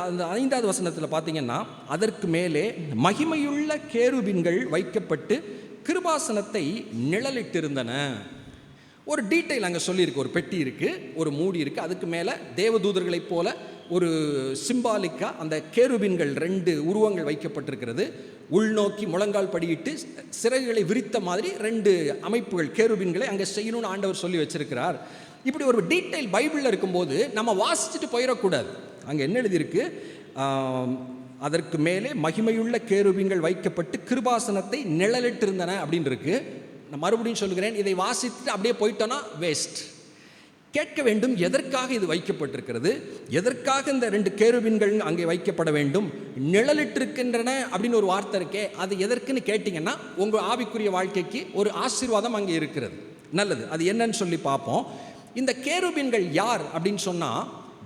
அந்த 5வது வசனத்தில் பார்த்தீங்கன்னா, அதற்கு மேலே மகிமையுள்ள கேருபீன்கள் வைக்கப்பட்டு கிருபாசனத்தை நிழலிட்டிருந்தன. ஒரு டீட்டெயில் அங்கே சொல்லியிருக்கு. ஒரு பெட்டி இருக்குது, ஒரு மூடி இருக்குது, அதுக்கு மேலே தேவதூதர்களைப் போல ஒரு சிம்பாலிக்காக அந்த கேருபீன்கள் 2 உருவங்கள் வைக்கப்பட்டிருக்கிறது. உள்நோக்கி முழங்கால் படியிட்டு சிறகுகளை விரித்த மாதிரி 2 அமைப்புகள் கேருபீன்களை அங்கே செய்யணும்னு ஆண்டவர் சொல்லி வச்சிருக்கிறார். இப்படி ஒரு டீட்டெயில் பைபிளில் இருக்கும்போது நம்ம வாசிச்சுட்டு போயிடக்கூடாது. அங்கே என்ன எழுதியிருக்கு? அதற்கு மேலே மகிமையுள்ள கேருபீன்கள் வைக்கப்பட்டு கிருபாசனத்தை நிழலிட்டிருந்தன அப்படின்னு இருக்கு. நான் மறுபடியும் சொல்லுகிறேன், இதை வாசித்து அப்படியே போயிட்டோன்னா வேஸ்ட். கேட்க வேண்டும், எதற்காக இது வைக்கப்பட்டிருக்கிறது, எதற்காக இந்த 2 கேருபீன்கள் அங்கே வைக்கப்பட வேண்டும், நிழலிட்டிருக்கின்றன அப்படின்னு ஒரு வார்த்தை இருக்கே, அது எதற்குன்னு கேட்டிங்கன்னா உங்கள் ஆவிக்குரிய வாழ்க்கைக்கு ஒரு ஆசீர்வாதம் அங்கே இருக்கிறது. நல்லது, அது என்னன்னு சொல்லி பார்ப்போம். இந்த கேருபீன்கள் யார் அப்படின்னு சொன்னால்,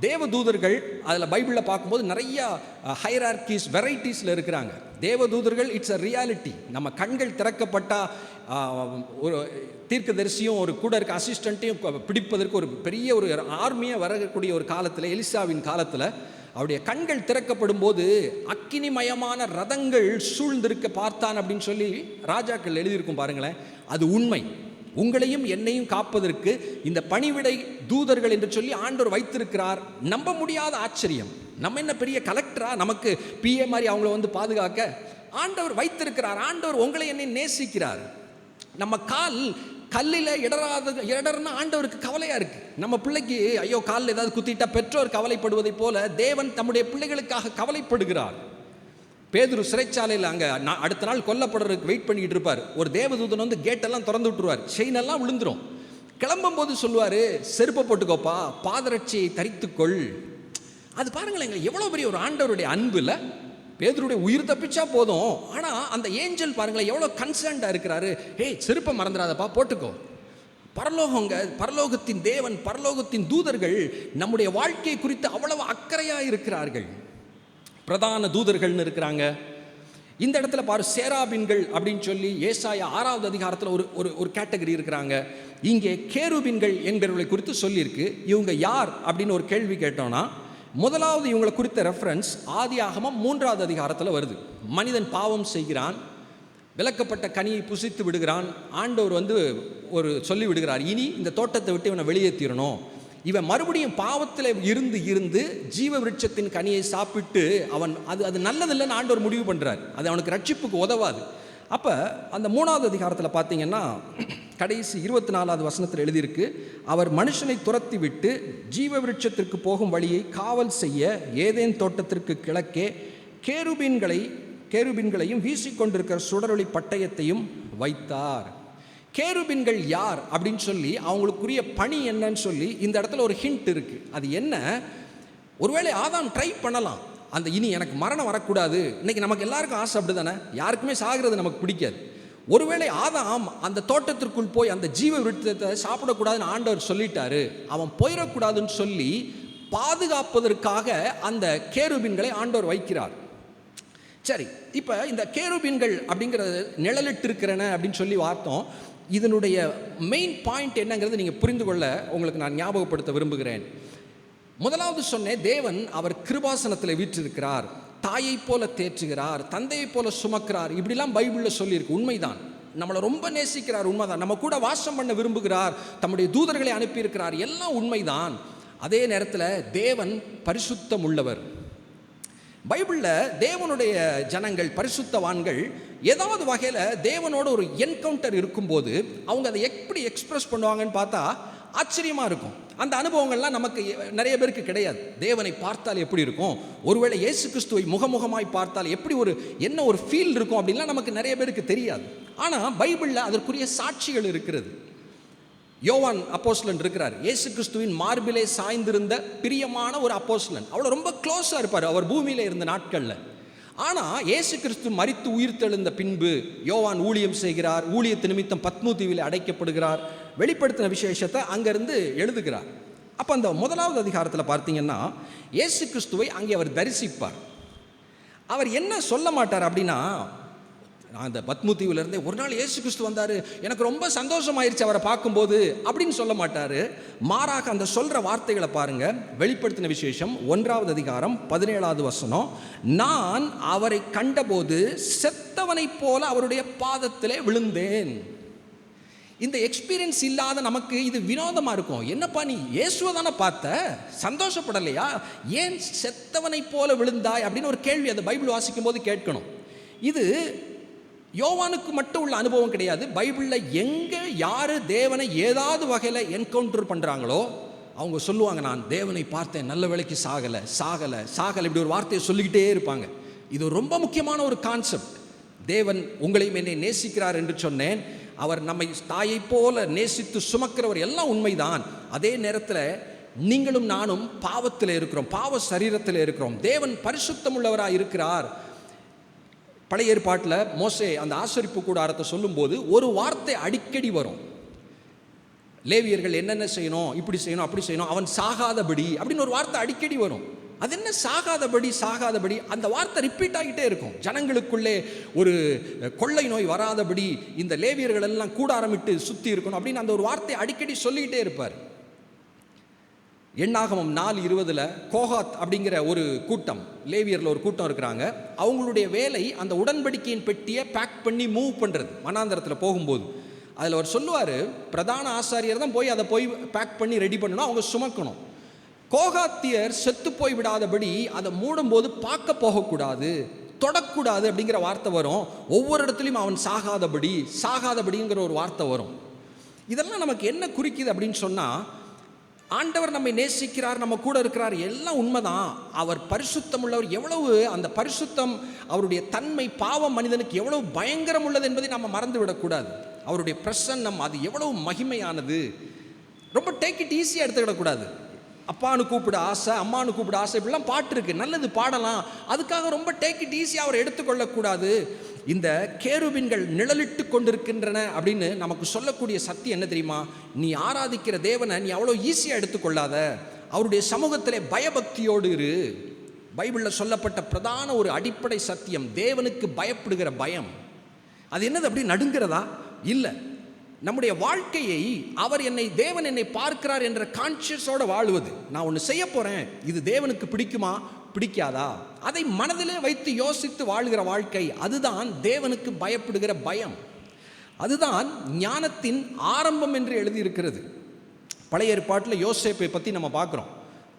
தேவதூதர்கள். அதில் பைபிளில் பார்க்கும்போது நிறைய ஹைரார்கிஸ், வெரைட்டிஸில் இருக்கிறாங்க. தேவதூதர்கள் இட்ஸ் அ ரியாலிட்டி. நம்ம கண்கள் திறக்கப்பட்டால் ஒரு தீர்க்கதரிசியும் ஒரு கூட இருக்க அசிஸ்டண்ட்டையும் பிடிப்பதற்கு ஒரு பெரிய ஒரு ஆர்மியை வரக்கூடிய ஒரு காலத்தில், எலிசாவின் காலத்தில் அவருடைய கண்கள் திறக்கப்படும் போது அக்கினிமயமான ரதங்கள் சூழ்ந்திருக்க பார்த்தான் அப்படின்னு சொல்லி ராஜாக்கள் எழுதியிருக்கும் பாருங்களேன். அது உண்மை. உங்களையும் என்னையும் காப்பதற்கு இந்த பணிவிடை தூதர்கள் என்று சொல்லி ஆண்டவர் வைத்திருக்கிறார். நம்ப முடியாத ஆச்சரியம். நம்ம என்ன பெரிய கலெக்டரா, நமக்கு பிஏ மாதிரி அவங்கள பாதுகாக்க? ஆண்டவர் வைத்திருக்கிறார். ஆண்டவர் உங்களை என்னை நேசிக்கிறார். நம்ம கல்லில் இடர்னா ஆண்டவருக்கு கவலையாக இருக்குது. நம்ம பிள்ளைக்கு ஐயோ காலில் ஏதாவது குத்திட்டா பெற்றோர் கவலைப்படுவதை போல தேவன் தம்முடைய பிள்ளைகளுக்காக கவலைப்படுகிறார். பேதுரு சிறைச்சாலையில் அங்கே அடுத்த நாள் கொல்லப்படுறதுக்கு வெயிட் பண்ணிக்கிட்டு இருப்பார். ஒரு தேவதூதன் கேட்டெல்லாம் திறந்து விட்டுருவார், செயினெல்லாம் விழுந்துரும். கிளம்பும் போது சொல்லுவார், செருப்பை போட்டுக்கோப்பா, பாதரட்சியை தரித்துக்கொள். அது பாருங்களேன், எவ்வளோ பெரிய ஒரு ஆண்டவருடைய அன்புல. பேதுருடைய உயிர் தப்பிச்சா போதும், ஆனால் அந்த ஏஞ்சல் பாருங்களேன் எவ்வளோ கன்சர்ன்டாக இருக்கிறாரு. செருப்பை மறந்துடாதப்பா, போட்டுக்கோ. பரலோகத்தின் தேவன், பரலோகத்தின் தூதர்கள் நம்முடைய வாழ்க்கை குறித்து அவ்வளவு அக்கறையாக இருக்கிறார்கள். பிரதான தூதர்கள்னு இருக்கிறாங்க. இந்த இடத்துல பாரு, சேராபின்கள் அப்படின்னு சொல்லி ஏசாயா 6வது அதிகாரத்தில் ஒரு ஒரு ஒரு கேட்டகரி இருக்கிறாங்க. இங்கே கேருபின்கள் என்கிறவர்களை குறித்து சொல்லியிருக்கு. இவங்க யார் அப்படின்னு ஒரு கேள்வி கேட்டோம்னா, முதலாவது இவங்களை குறித்த ரெஃபரன்ஸ் ஆதியாகமம் 3வது அதிகாரத்தில் வருது. மனிதன் பாவம் செய்கிறான், விலக்கப்பட்ட கனியை புசித்து விடுகிறான். ஆண்டவர் ஒரு சொல்லி விடுகிறார், இனி இந்த தோட்டத்தை விட்டு இவனை வெளியேற்றிடணும். இவன் மறுபடியும் பாவத்தில் இருந்து இருந்து ஜீவ விருட்சத்தின் கனியை சாப்பிட்டு அவன் அது நல்லதில்லைன்னு ஆண்டவர் முடிவு பண்ணுறார். அது அவனுக்கு ரட்சிப்புக்கு உதவாது. அப்போ அந்த 3வது அதிகாரத்தில் பார்த்தீங்கன்னா கடைசி 24வது வசனத்தில் எழுதியிருக்கு, அவர் மனுஷனை துரத்தி விட்டு ஜீவ விருட்சத்திற்கு போகும் வழியை காவல் செய்ய ஏதேன் தோட்டத்திற்கு கிழக்கே கேருபின்களையும் வீசிக்கொண்டிருக்கிற சுடரொளி பட்டயத்தையும் வைத்தார். கேருபின்கள் யார் அப்படின்னு சொல்லி அவங்களுக்குரிய பணி என்னன்னு சொல்லி இந்த இடத்துல ஒரு ஹிண்ட் இருக்கு. அது என்ன? ஒருவேளை ஆதாம் ட்ரை பண்ணலாம், அந்த இனி எனக்கு மரணம் வரக்கூடாது. இன்னைக்கு நமக்கு எல்லாருக்கும் ஆசை அப்படி தானே, யாருக்குமே சாகிறது நமக்கு பிடிக்காது. ஒருவேளை ஆதாம் அந்த தோட்டத்திற்குள் போய் அந்த ஜீவ விருட்சத்தை சாப்பிடக்கூடாதுன்னு ஆண்டவர் சொல்லிட்டாரு, அவன் போயிடக்கூடாதுன்னு சொல்லி பாதுகாப்பதற்காக அந்த கேருபின்களை ஆண்டவர் வைக்கிறார். சரி, இப்போ இந்த கேருபின்கள் அப்படிங்கிறது நிழலிட்டு இருக்கிறன அப்படின்னு சொல்லி பார்த்தோம். இதனுடைய மெயின் பாயிண்ட் என்னங்கிறது நீங்கள் புரிந்து கொள்ள உங்களுக்கு நான் ஞாபகப்படுத்த விரும்புகிறேன். முதலாவது சொன்னேன், தேவன் அவர் கிருபாசனத்தில் வீற்றிருக்கிறார், தாயை போல தேற்றுகிறார், தந்தையை போல சுமக்கிறார். இப்படிலாம் பைபிளில் சொல்லியிருக்கு. உண்மைதான், நம்மளை ரொம்ப நேசிக்கிறார், உண்மைதான். நம்ம கூட வாசம் பண்ண விரும்புகிறார், தம்முடைய தூதர்களை அனுப்பியிருக்கிறார், எல்லாம் உண்மைதான். அதே நேரத்தில் தேவன் பரிசுத்தம் உள்ளவர். பைபிளில் தேவனுடைய ஜனங்கள், பரிசுத்தவான்கள் ஏதாவது வகையில் தேவனோட ஒரு என்கவுண்டர் இருக்கும்போது அவங்க அதை எப்படி எக்ஸ்பிரஸ் பண்ணுவாங்கன்னு பார்த்தா ஆச்சரியமாக இருக்கும். அந்த அனுபவங்கள்லாம் நமக்கு நிறைய பேருக்கு கிடையாது. தேவனை பார்த்தால் எப்படி இருக்கும், ஒருவேளை இயேசு கிறிஸ்துவை முகமுகமாய் பார்த்தால் எப்படி என்ன ஒரு ஃபீல் இருக்கும் அப்படின்லாம் நமக்கு நிறைய பேருக்கு தெரியாது. ஆனால் பைபிளில் அதற்குரிய சாட்சிகள் இருக்கிறது. யோவான் அப்போஸ்தலன் இருக்கிறார், இயேசு கிறிஸ்துவின் மார்பிலே சாய்ந்திருந்த பிரியமான ஒரு அப்போஸ்தலன். அவ்வளோ ரொம்ப க்ளோஸாக இருப்பார் அவர் பூமியில் இருந்த நாட்களில். ஆனால் இயேசு கிறிஸ்து மரித்து உயிர்த்தெழுந்த பின்பு யோவான் ஊழியம் செய்கிறார், ஊழியத்து நிமித்தம் பத்மு தீவில் அடைக்கப்படுகிறார், வெளிப்படுத்தின விசேஷத்தை அங்கேருந்து எழுதுகிறார். அப்போ அந்த 1வது அதிகாரத்தில் பார்த்தீங்கன்னா இயேசு கிறிஸ்துவை அங்கே அவர் தரிசிப்பார். அவர் என்ன சொல்ல மாட்டார் அப்படின்னா, நான் அந்த பத்மு தீவிலிருந்தே ஒரு நாள் இயேசு கிறிஸ்து வந்தார், எனக்கு ரொம்ப சந்தோஷமாயிருச்சு அவரை பார்க்கும்போது அப்படின்னு சொல்ல மாட்டார். மாறாக அந்த சொல்கிற வார்த்தைகளை பாருங்கள். வெளிப்படுத்தின விசேஷம் 1வது அதிகாரம் 17வது வசனம், நான் அவரை கண்டபோது செத்தவனைப் போல அவருடைய பாதத்திலே விழுந்தேன். இந்த எக்ஸ்பீரியன்ஸ் இல்லாத நமக்கு இது வினோதமாக இருக்கும். என்னப்பா நீ இயேசுவை தானே பார்த்த, சந்தோஷப்படலையா, ஏன் செத்தவனைப் போல விழுந்தாய் அப்படின்னு ஒரு கேள்வி அந்த பைபிள் வாசிக்கும் போது கேட்கணும். இது யோவானுக்கு மட்டும் உள்ள அனுபவம் கிடையாது. பைபிளில் எங்கே யார் தேவனை ஏதாவது வகையில் என்கவுண்டர் பண்ணுறாங்களோ அவங்க சொல்லுவாங்க, நான் தேவனை பார்த்தேன், நல்ல வேளைக்கு சாகலை சாகலை சாகலை, இப்படி ஒரு வார்த்தையை சொல்லிக்கிட்டே இருப்பாங்க. இது ரொம்ப முக்கியமான ஒரு கான்செப்ட். தேவன் உங்களையும் என்னை நேசிக்கிறார் என்று சொன்னேன். அவர் நம்மை தாயை போல நேசித்து சுமக்கிறவர், எல்லாம் உண்மைதான். அதே நேரத்தில் நீங்களும் நானும் பாவத்தில் இருக்கிறோம், பாவ சரீரத்தில் இருக்கிறோம். தேவன் பரிசுத்தம் உள்ளவராக இருக்கிறார். பழைய ஏற்பாட்டில் மோசே அந்த ஆசரிப்பு கூடாரத்தை சொல்லும்போது ஒரு வார்த்தை அடிக்கடி வரும், லேவியர்கள் என்னென்ன செய்யணும், இப்படி செய்யணும் அப்படி செய்யணும், அவன் சாகாதபடி அப்படின்னு ஒரு வார்த்தை அடிக்கடி வரும். அது என்ன சாகாதபடி சாகாதபடி, அந்த வார்த்தை ரிப்பீட் ஆகிட்டே இருக்கும். ஜனங்களுக்குள்ளே ஒரு கொள்ளை நோய் வராதபடி இந்த லேவியர்கள் எல்லாம் கூடாரமிட்டு சுற்றி இருக்கணும் அப்படின்னு அந்த ஒரு வார்த்தை அடிக்கடி சொல்லிக்கிட்டே இருப்பார். எண்ணாகமம் 4:20 கோகாத் அப்படிங்கிற ஒரு கூட்டம், லேவியரில் ஒரு கூட்டம் இருக்கிறாங்க. அவங்களுடைய வேலை அந்த உடன்படிக்கையின் பெட்டியை பேக் பண்ணி மூவ் பண்ணுறது. மனாந்தரத்தில் போகும்போது அதில் அவர் சொல்லுவார், பிரதான ஆசாரியர் தான் போய் அதை பேக் பண்ணி ரெடி பண்ணணும், அவங்க சுமக்கணும். கோகாத்தியர் செத்து போய் விடாதபடி அதை மூடும்போது பார்க்க போகக்கூடாது, தொடக்கூடாது அப்படிங்கிற வார்த்தை வரும். ஒவ்வொரு இடத்துலையும் அவன் சாகாதபடிங்கிற ஒரு வார்த்தை வரும். இதெல்லாம் நமக்கு என்ன குறிக்குது அப்படின்னு சொன்னால், ஆண்டவர் நம்மை நேசிக்கிறார், நம்ம கூட இருக்கிறார், எல்லாம் உண்மைதான். அவர் பரிசுத்தம் உள்ளவர். எவ்வளவு அந்த பரிசுத்தம், அவருடைய தன்மை, பாவம் மனிதனுக்கு எவ்வளவு பயங்கரம் உள்ளது என்பதை நம்ம மறந்து விடக்கூடாது. அவருடைய பிரசன்னம் அது எவ்வளவு மகிமையானது. ரொம்ப டேக் இட் ஈஸியாக எடுத்துக்கிடக்கூடாது. அப்பான்னு கூப்பிட ஆசை, அம்மானு கூப்பிட ஆசை, இப்படிலாம் பாட்டு இருக்குது, நல்லது பாடலாம், அதுக்காக ரொம்ப டேக் இட் ஈஸியாக அவர் எடுத்துக்கொள்ளக்கூடாது. இந்த கேருபின்கள் நிழலிட்டு கொண்டிருக்கின்றன அப்படின்னு நமக்கு சொல்லக்கூடிய சத்தியம் என்ன தெரியுமா? நீ ஆராதிக்கிற தேவனை நீ அவ்வளோ ஈஸியாக எடுத்துக்கொள்ளாத, அவருடைய சமூகத்திலே பயபக்தியோடு இரு. பைபிளில் சொல்லப்பட்ட பிரதான ஒரு அடிப்படை சத்தியம் தேவனுக்கு பயப்படுகிற பயம். அது என்னது? அப்படி நடுங்கிறதா? இல்லை. நம்முடைய வாழ்க்கையை தேவன் என்னை பார்க்கிறார் என்ற கான்ஷியஸோடு வாழுவது. நான் ஒன்று செய்ய போகிறேன், இது தேவனுக்கு பிடிக்குமா பிடிக்காதா, அதை மனதிலே வைத்து யோசித்து வாழ்கிற வாழ்க்கை, அதுதான் தேவனுக்கு பயப்படுகிற பயம். அதுதான் ஞானத்தின் ஆரம்பம் என்று எழுதியிருக்கிறது. பழைய ஏற்பாட்டில் யோசேப்பை பற்றி நம்ம பார்க்குறோம்.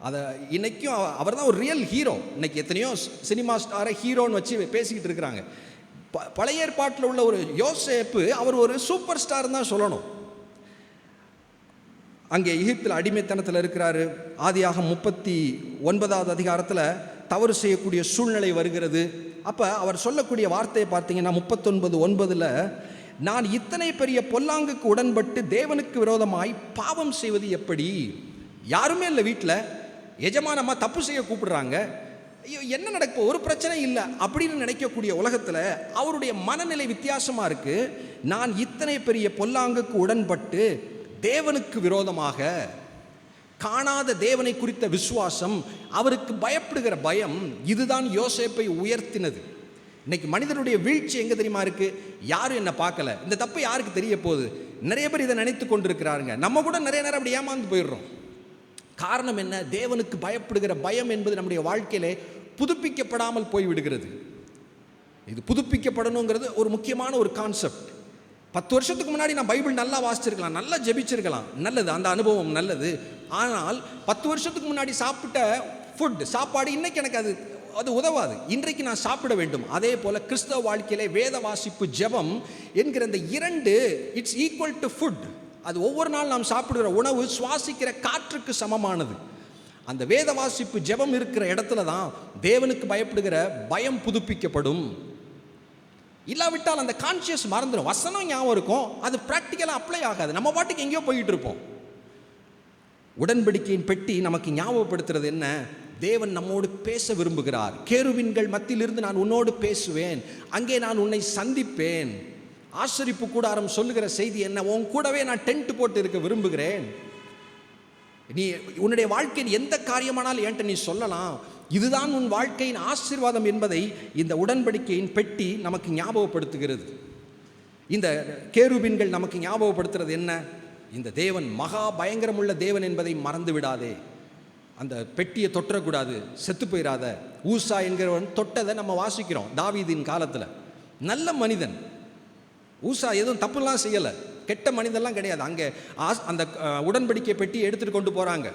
அதை இன்னைக்கும் அவர் தான் ஒரு ரியல் ஹீரோ. இன்னைக்கு எத்தனையோ சினிமா ஸ்டாரை ஹீரோன்னு வச்சு பேசிக்கிட்டு இருக்கிறாங்க. பழைய ஏற்பாட்டில் உள்ள ஒரு யோசேப்பு அவர் ஒரு சூப்பர் ஸ்டார் தான் சொல்லணும். அங்கே எகிப்தில் அடிமைத்தனத்தில் இருக்கிறாரு. ஆதியாகமம் 39வது அதிகாரத்தில் தவறு செய்யக்கூடிய சூழ்நிலை வருகிறது. அப்போ அவர் சொல்லக்கூடிய வார்த்தையை பார்த்தீங்கன்னா 39:9, நான் இத்தனை பெரிய பொல்லாங்குக்கு உடன்பட்டு தேவனுக்கு விரோதமாய் பாவம் செய்வது எப்படி? யாருமே இல்லை வீட்டில், எஜமானம்மா தப்பு செய்ய கூப்பிடுறாங்க, ஐயோ என்ன நடக்க, ஒரு பிரச்சனை இல்லை அப்படின்னு நினைக்கக்கூடிய உலகத்தில் அவருடைய மனநிலை வித்தியாசமாக இருக்குது. நான் இத்தனை பெரிய பொல்லாங்குக்கு உடன்பட்டு தேவனுக்கு விரோதமாக, காணாத தேவனை குறித்த விசுவாசம், அவருக்கு பயப்படுகிற பயம், இதுதான் யோசேப்பை உயர்த்தினது. இன்னைக்கு மனிதனுடைய வீழ்ச்சி எங்கே தெரியுமா இருக்குது? யாரும் என்னை பார்க்கல, இந்த தப்பு யாருக்கு தெரிய போகுது, நிறைய பேர் இதை நினைத்து கொண்டிருக்கிறாருங்க. நம்ம கூட நிறைய நேரம் அப்படி ஏமாந்து போயிடுறோம். காரணம் என்ன? தேவனுக்கு பயப்படுகிற பயம் என்பது நம்முடைய வாழ்க்கையிலே புதுப்பிக்கப்படாமல் போய்விடுகிறது. இது புதுப்பிக்கப்படணுங்கிறது ஒரு முக்கியமான ஒரு கான்செப்ட். 10 வருஷத்துக்கு முன்னாடி நான் பைபிள் நல்லா வாசிச்சிருக்கலாம், நல்லா ஜெபிச்சிருக்கலாம், நல்லது, அந்த அனுபவம் நல்லது. ஆனால் 10 வருஷத்துக்கு முன்னாடி சாப்பிட்ட சாப்பாடு இன்னைக்கு எனக்கு அது உதவாது. இன்றைக்கு நான் சாப்பிட வேண்டும். அதே போல கிறிஸ்தவ வாழ்க்கையிலே வேத வாசிப்பு, ஜெபம் என்கிற இந்த இரண்டு இட்ஸ் ஈக்குவல் டு ஃபுட். அது ஒவ்வொரு நாள் நாம் சாப்பிடுகிற உணவு சுவாசிக்கிற காற்றுக்கு சமமானது. அந்த வேத வாசிப்பு ஜெபம் இருக்கிற இடத்துல தான் தேவனுக்கு பயப்படுகிற பயம் புதுப்பிக்கப்படும். இல்லாவிட்டால் அந்த கான்சியஸ் மறந்துடும். வசனம் ஞாபகம் இருக்கும், அது ப்ராக்டிக்கலாக அப்ளை ஆகாது. நம்ம பாட்டுக்கு எங்கேயோ போயிட்டு இருப்போம். உடன்படிக்கையின் பெட்டி நமக்கு ஞாபகப்படுத்துறது என்ன? தேவன் நம்மோடு பேச விரும்புகிறார். கேருபீன்கள் மத்தியிலிருந்து நான் உன்னோடு பேசுவேன், அங்கே நான் உன்னை சந்திப்பேன். ஆசரிப்பு கூடாரம் சொல்லுகிற செய்தி என்ன? உன் கூடவே நான் டென்ட் போட்டு இருக்க விரும்புகிறேன். நீ உன்னுடைய வாழ்க்கையின் எந்த காரியமானாலும் என்கிட்ட நீ சொல்லலாம். இதுதான் உன் வாழ்க்கையின் ஆசீர்வாதம் என்பதை இந்த உடன்படிக்கையின் பெட்டி நமக்கு ஞாபகப்படுத்துகிறது. இந்த கேருபீன்கள் நமக்கு ஞாபகப்படுத்துறது என்ன? இந்த தேவன் மகா பயங்கரமுள்ள தேவன் என்பதை மறந்து விடாதே. அந்த பெட்டியை தொற்றக்கூடாது, செத்து போயிடாத. ஊசா என்கிறவன் தொட்டதை நம்ம வாசிக்கிறோம் தாவீதின் காலத்தில். நல்ல மனிதன் ஊசா, எதுவும் தப்புலாம் செய்யலை, கெட்ட மனிதெல்லாம் கிடையாது. அங்கே அந்த உடன்படிக்கை பெட்டி எடுத்துகிட்டு கொண்டு போகிறாங்க.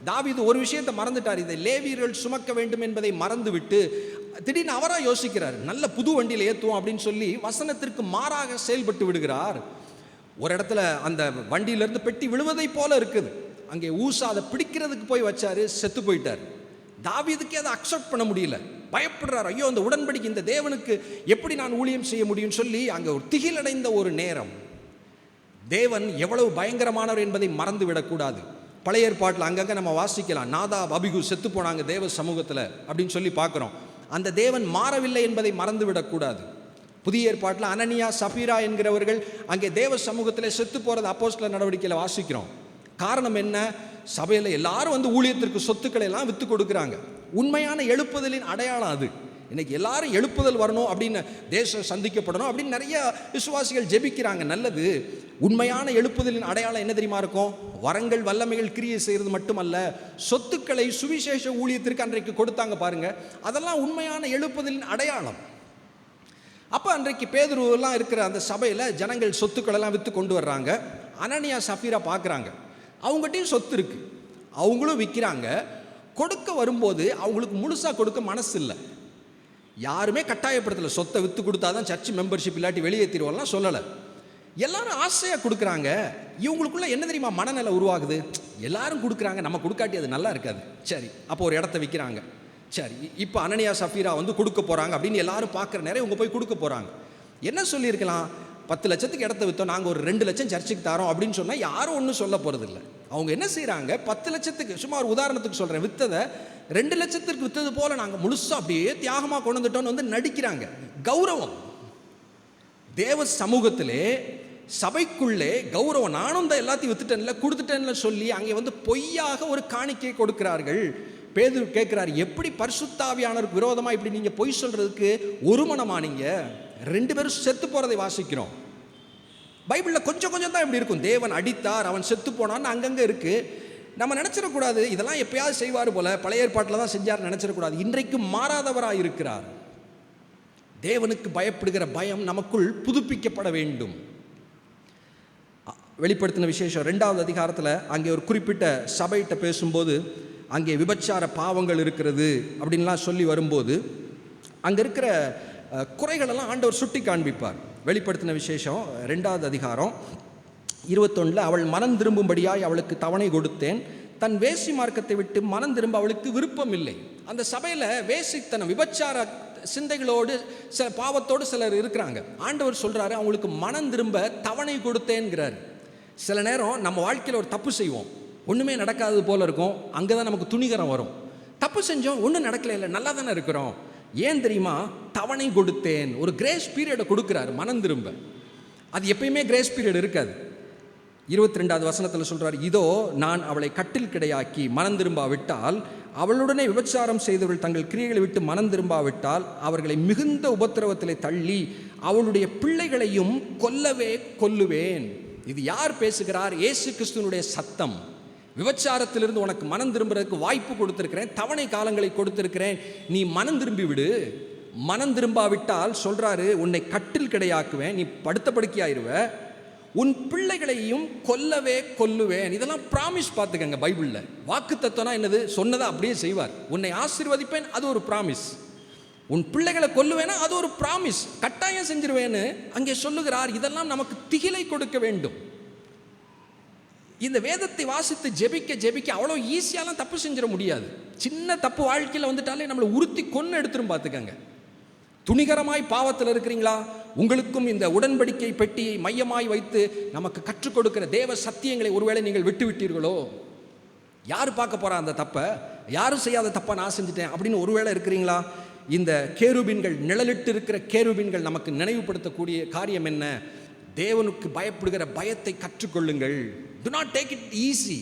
தாவீது ஒரு விஷயத்தை மறந்துட்டார், இதை லேவியர்கள் சுமக்க வேண்டும் என்பதை மறந்து விட்டு திடீர்னு அவராக யோசிக்கிறார், நல்ல புது வண்டியில் ஏற்றுவோம் அப்படின்னு சொல்லி வசனத்திற்கு மாறாக செயல்பட்டு விடுகிறார். ஒரு இடத்துல அந்த வண்டியிலேருந்து பெட்டி விழுவதை போல இருக்குது. அங்கே ஊசா அதை பிடிக்கிறதுக்கு போய் வச்சாரு, செத்து போயிட்டார். தாவீதுக்கே அதை அக்செப்ட் பண்ண முடியல, பயப்படுறார். ஐயோ, அந்த உடன்படிக்கை, இந்த தேவனுக்கு எப்படி நான் ஊழியம் செய்ய முடியும்னு சொல்லி அங்கே ஒரு திகிலடைந்த ஒரு நேரம். தேவன் எவ்வளவு பயங்கரமானவர் என்பதை மறந்து விடக்கூடாது. பழைய ஏற்பாட்டில் அங்கங்கே நம்ம வாசிக்கலாம், நாதாப் அபிகு செத்து போனாங்க தேவ சமூகத்தில் அப்படின்னு சொல்லி பார்க்குறோம். அந்த தேவன் மாறவில்லை என்பதை மறந்து விடக்கூடாது. புதிய ஏற்பாட்டில் அனனியா சபீரா என்கிறவர்கள் அங்கே தேவ சமூகத்தில் செத்து போகிறது அப்போஸ்தலர் நடவடிக்கையில் வாசிக்கிறோம். காரணம் என்ன? சபையில் எல்லாரும் வந்து ஊழியத்திற்கு சொத்துக்களை எல்லாம் விற்று கொடுக்குறாங்க. உண்மையான எழுப்புதலின் அடையாளம் அது. இன்னைக்கு எல்லாரும் எழுப்புதல் வரணும் அப்படின்னு, தேசம் சந்திக்கப்படணும் அப்படின்னு நிறைய விசுவாசிகள் ஜெபிக்கிறாங்க, நல்லது. உண்மையான எழுப்புதலின் அடையாளம் என்ன தெரியுமா இருக்கும்? வரங்கள் வல்லமைகள் கிரியை செய்கிறது மட்டுமல்ல, சொத்துக்களை சுவிசேஷ ஊழியத்திற்கு அன்றைக்கு கொடுத்தாங்க பாருங்க, அதெல்லாம் உண்மையான எழுப்புதலின் அடையாளம். அப்போ அன்றைக்கு பேதுருவெல்லாம் இருக்கிற அந்த சபையில் ஜனங்கள் சொத்துக்களெல்லாம் விற்று கொண்டு வர்றாங்க. அனனியா சபீரா பார்க்குறாங்க, அவங்ககிட்டையும் சொத்து இருக்குது, அவங்களும் விற்கிறாங்க. கொடுக்க வரும்போது அவங்களுக்கு முழுசாக கொடுக்க மனசு இல்லை. யாருமே கட்டாயப்படுத்தலை, சொத்தை விற்று கொடுத்தா தான் சர்ச் மெம்பர்ஷிப் இல்லாட்டி வெளியேற்றிடுவோம்லாம் சொல்லலை. எல்லாரும் ஆசையாக கொடுக்குறாங்க. இவங்களுக்குள்ள என்ன தெரியுமா மனநிலை உருவாகுது? எல்லாரும் கொடுக்குறாங்க, நம்ம கொடுக்காட்டி அது நல்லா இருக்காது. சரி, அப்போ ஒரு இடத்த விற்கிறாங்க. சரி, இப்போ அனனியா சஃபீரா வந்து கொடுக்க போகிறாங்க அப்படின்னு எல்லாரும் பார்க்குற நேரம் இவங்க போய் கொடுக்க போகிறாங்க. என்ன சொல்லியிருக்கலாம்? 10 லட்சத்துக்கு இடத்த விற்றோம், நாங்கள் ஒரு 2 லட்சம் சர்ச்சுக்கு தரோம் அப்படின்னு சொன்னால் யாரும் ஒன்றும் சொல்ல போகிறது இல்லை. அவங்க என்ன செய்கிறாங்க? 10 லட்சத்துக்கு, சும்மா ஒரு உதாரணத்துக்கு சொல்கிறேன், விற்றதை 2 லட்சத்திற்கு விற்றது போல் நாங்கள் முழுசாக அப்படியே தியாகமாக கொண்டு வந்துட்டோன்னு வந்து நடிக்கிறாங்க. கௌரவம். தேவ சமூகத்திலே சபைக்குள்ளே கௌரவம். நானும் தான் எல்லாத்தையும் விற்றுட்டேன்ல, கொடுத்துட்டேன்ல சொல்லி அங்கே வந்து பொய்யாக ஒரு காணிக்கை கொடுக்கிறார்கள். பேதுரு கேட்கிறார், எப்படி பரிசுத்தாவியானவருக்கு விரோதமாக இப்படி நீங்கள் பொய் சொல்றதுக்கு ஒரு மனமானீங்க? 2 பேரும் செத்து போறதை வாசிக்கிறோம். பைபிளில் கொஞ்சம் கொஞ்சம் தான் இப்படி இருக்கும். தேவன் அடித்தார், அவன் செத்து போனான்னு அங்கங்கே இருக்கு. நம்ம நினைச்சிடக்கூடாது இதெல்லாம் எப்பயாவது செய்வார் போல, பழைய ஏற்பாட்டில் தான் செஞ்சார் நினைச்சிடக்கூடாது. இன்றைக்கு மாறாதவராக இருக்கிறார். தேவனுக்கு பயப்படுகிற பயம் நமக்குள் புதுப்பிக்கப்பட வேண்டும். வெளிப்படுத்தின விசேஷம் 2வது அதிகாரத்தில் அங்கே ஒரு குறிப்பிட்ட சபையிட்ட பேசும்போது அங்கே விபச்சார பாவங்கள் இருக்கிறது அப்படின்லாம் சொல்லி வரும்போது அங்கே இருக்கிற குறைகளெல்லாம் ஆண்டவர் சுட்டி காண்பிப்பார். வெளிப்படுத்தின விசேஷம் 2வது அதிகாரம் 21 அவள் மனம் திரும்பும்படியாய் அவளுக்கு தவணை கொடுத்தேன், தன் வேசி மார்க்கத்தை விட்டு மனம் திரும்ப அவளுக்கு விருப்பம் இல்லை. அந்த சபையில் வேசித்தனம் விபச்சார சிந்தைகளோடு சில பாவத்தோடு சிலர் இருக்கிறாங்க. ஆண்டவர் சொல்கிறாரு அவங்களுக்கு மனம் திரும்ப தவணை கொடுத்தேன்கிறார். சில நேரம் நம்ம வாழ்க்கையில் ஒரு தப்பு செய்வோம், ஒன்றுமே நடக்காதது போல இருக்கும். அங்கே தான் நமக்கு துணிகரம் வரும். தப்பு செஞ்சோம், ஒன்றும் நடக்கல, இல்லை நல்லா தானே இருக்கிறோம். ஏன் தெரியுமா? தவணை கொடுத்தேன். ஒரு கிரேஸ் பீரியடை கொடுக்குறாரு மனம் திரும்ப. அது எப்பயுமே கிரேஸ் பீரியட் இருக்காது. 22வது வசனத்தில் சொல்கிறார், இதோ நான் அவளை கட்டில் கிடையாக்கி மனம் திரும்பாவிட்டால், அவளுடனே விபச்சாரம் செய்தவர்கள் தங்கள் கிரியைகளை விட்டு மனம் திரும்பாவிட்டால் அவர்களை மிகுந்த உபத்திரவத்திலே தள்ளி அவளுடைய பிள்ளைகளையும் கொல்லவே கொல்லுவேன். இது யார் பேசுகிறார்? இயேசு கிறிஸ்துவினுடைய சத்தம். விபச்சாரத்திலிருந்து உனக்கு மனம் திரும்புறதுக்கு வாய்ப்பு கொடுத்துருக்கிறேன், தவணை காலங்களை கொடுத்துருக்கிறேன், நீ மனம் திரும்பி விடு. மனம் திரும்பாவிட்டால் சொல்கிறாரு உன்னை கட்டில் கிடையாக்குவேன், நீ படுத்த படுக்கையாயிருவ, உன் பிள்ளைகளையும் கொல்லவே கொல்லுவேன். இதெல்லாம் ப்ராமிஸ். பார்த்துக்கங்க, பைபிளில் வாக்கு தத்துவம்னா என்னது? சொன்னதை அப்படியே செய்வார். உன்னை ஆசீர்வதிப்பேன், அது ஒரு ப்ராமிஸ். உன் பிள்ளைகளை கொல்லுவேனா, அது ஒரு ப்ராமிஸ். கட்டாயம் செஞ்சிருவேன்னு அங்கே சொல்லுகிறார். இதெல்லாம் நமக்கு திகிலை கொடுக்க வேண்டும். இந்த வேதத்தை வாசித்து ஜெபிக்க ஜெபிக்க அவ்வளோ ஈஸியாலாம் தப்பு செஞ்சிட முடியாது. சின்ன தப்பு வாழ்க்கையில் வந்துட்டாலே நம்மளை உறுத்தி கொன்று எடுத்துரும். பார்த்துக்கங்க. துணிகரமாய் பாவத்தில் இருக்கிறீங்களா? உங்களுக்கும் இந்த உடன்படிக்கை பெட்டியை மையமாய் வைத்து நமக்கு கற்றுக் கொடுக்கிற தேவ சத்தியங்களை ஒருவேளை நீங்கள் விட்டு விட்டீர்களோ? யார் பார்க்க போறா அந்த தப்பை? யாரும் செய்யாத தப்பை நான் செஞ்சுட்டேன் அப்படின்னு ஒருவேளை இருக்கிறீங்களா? இந்த கேருபீன்கள், நிழலிட்டு இருக்கிற கேருபீன்கள் நமக்கு நினைவுபடுத்தக்கூடிய காரியம் என்ன? தேவனுக்கு பயப்படுகிற பயத்தை கற்றுக்கொள்ளுங்கள். To not take it easy.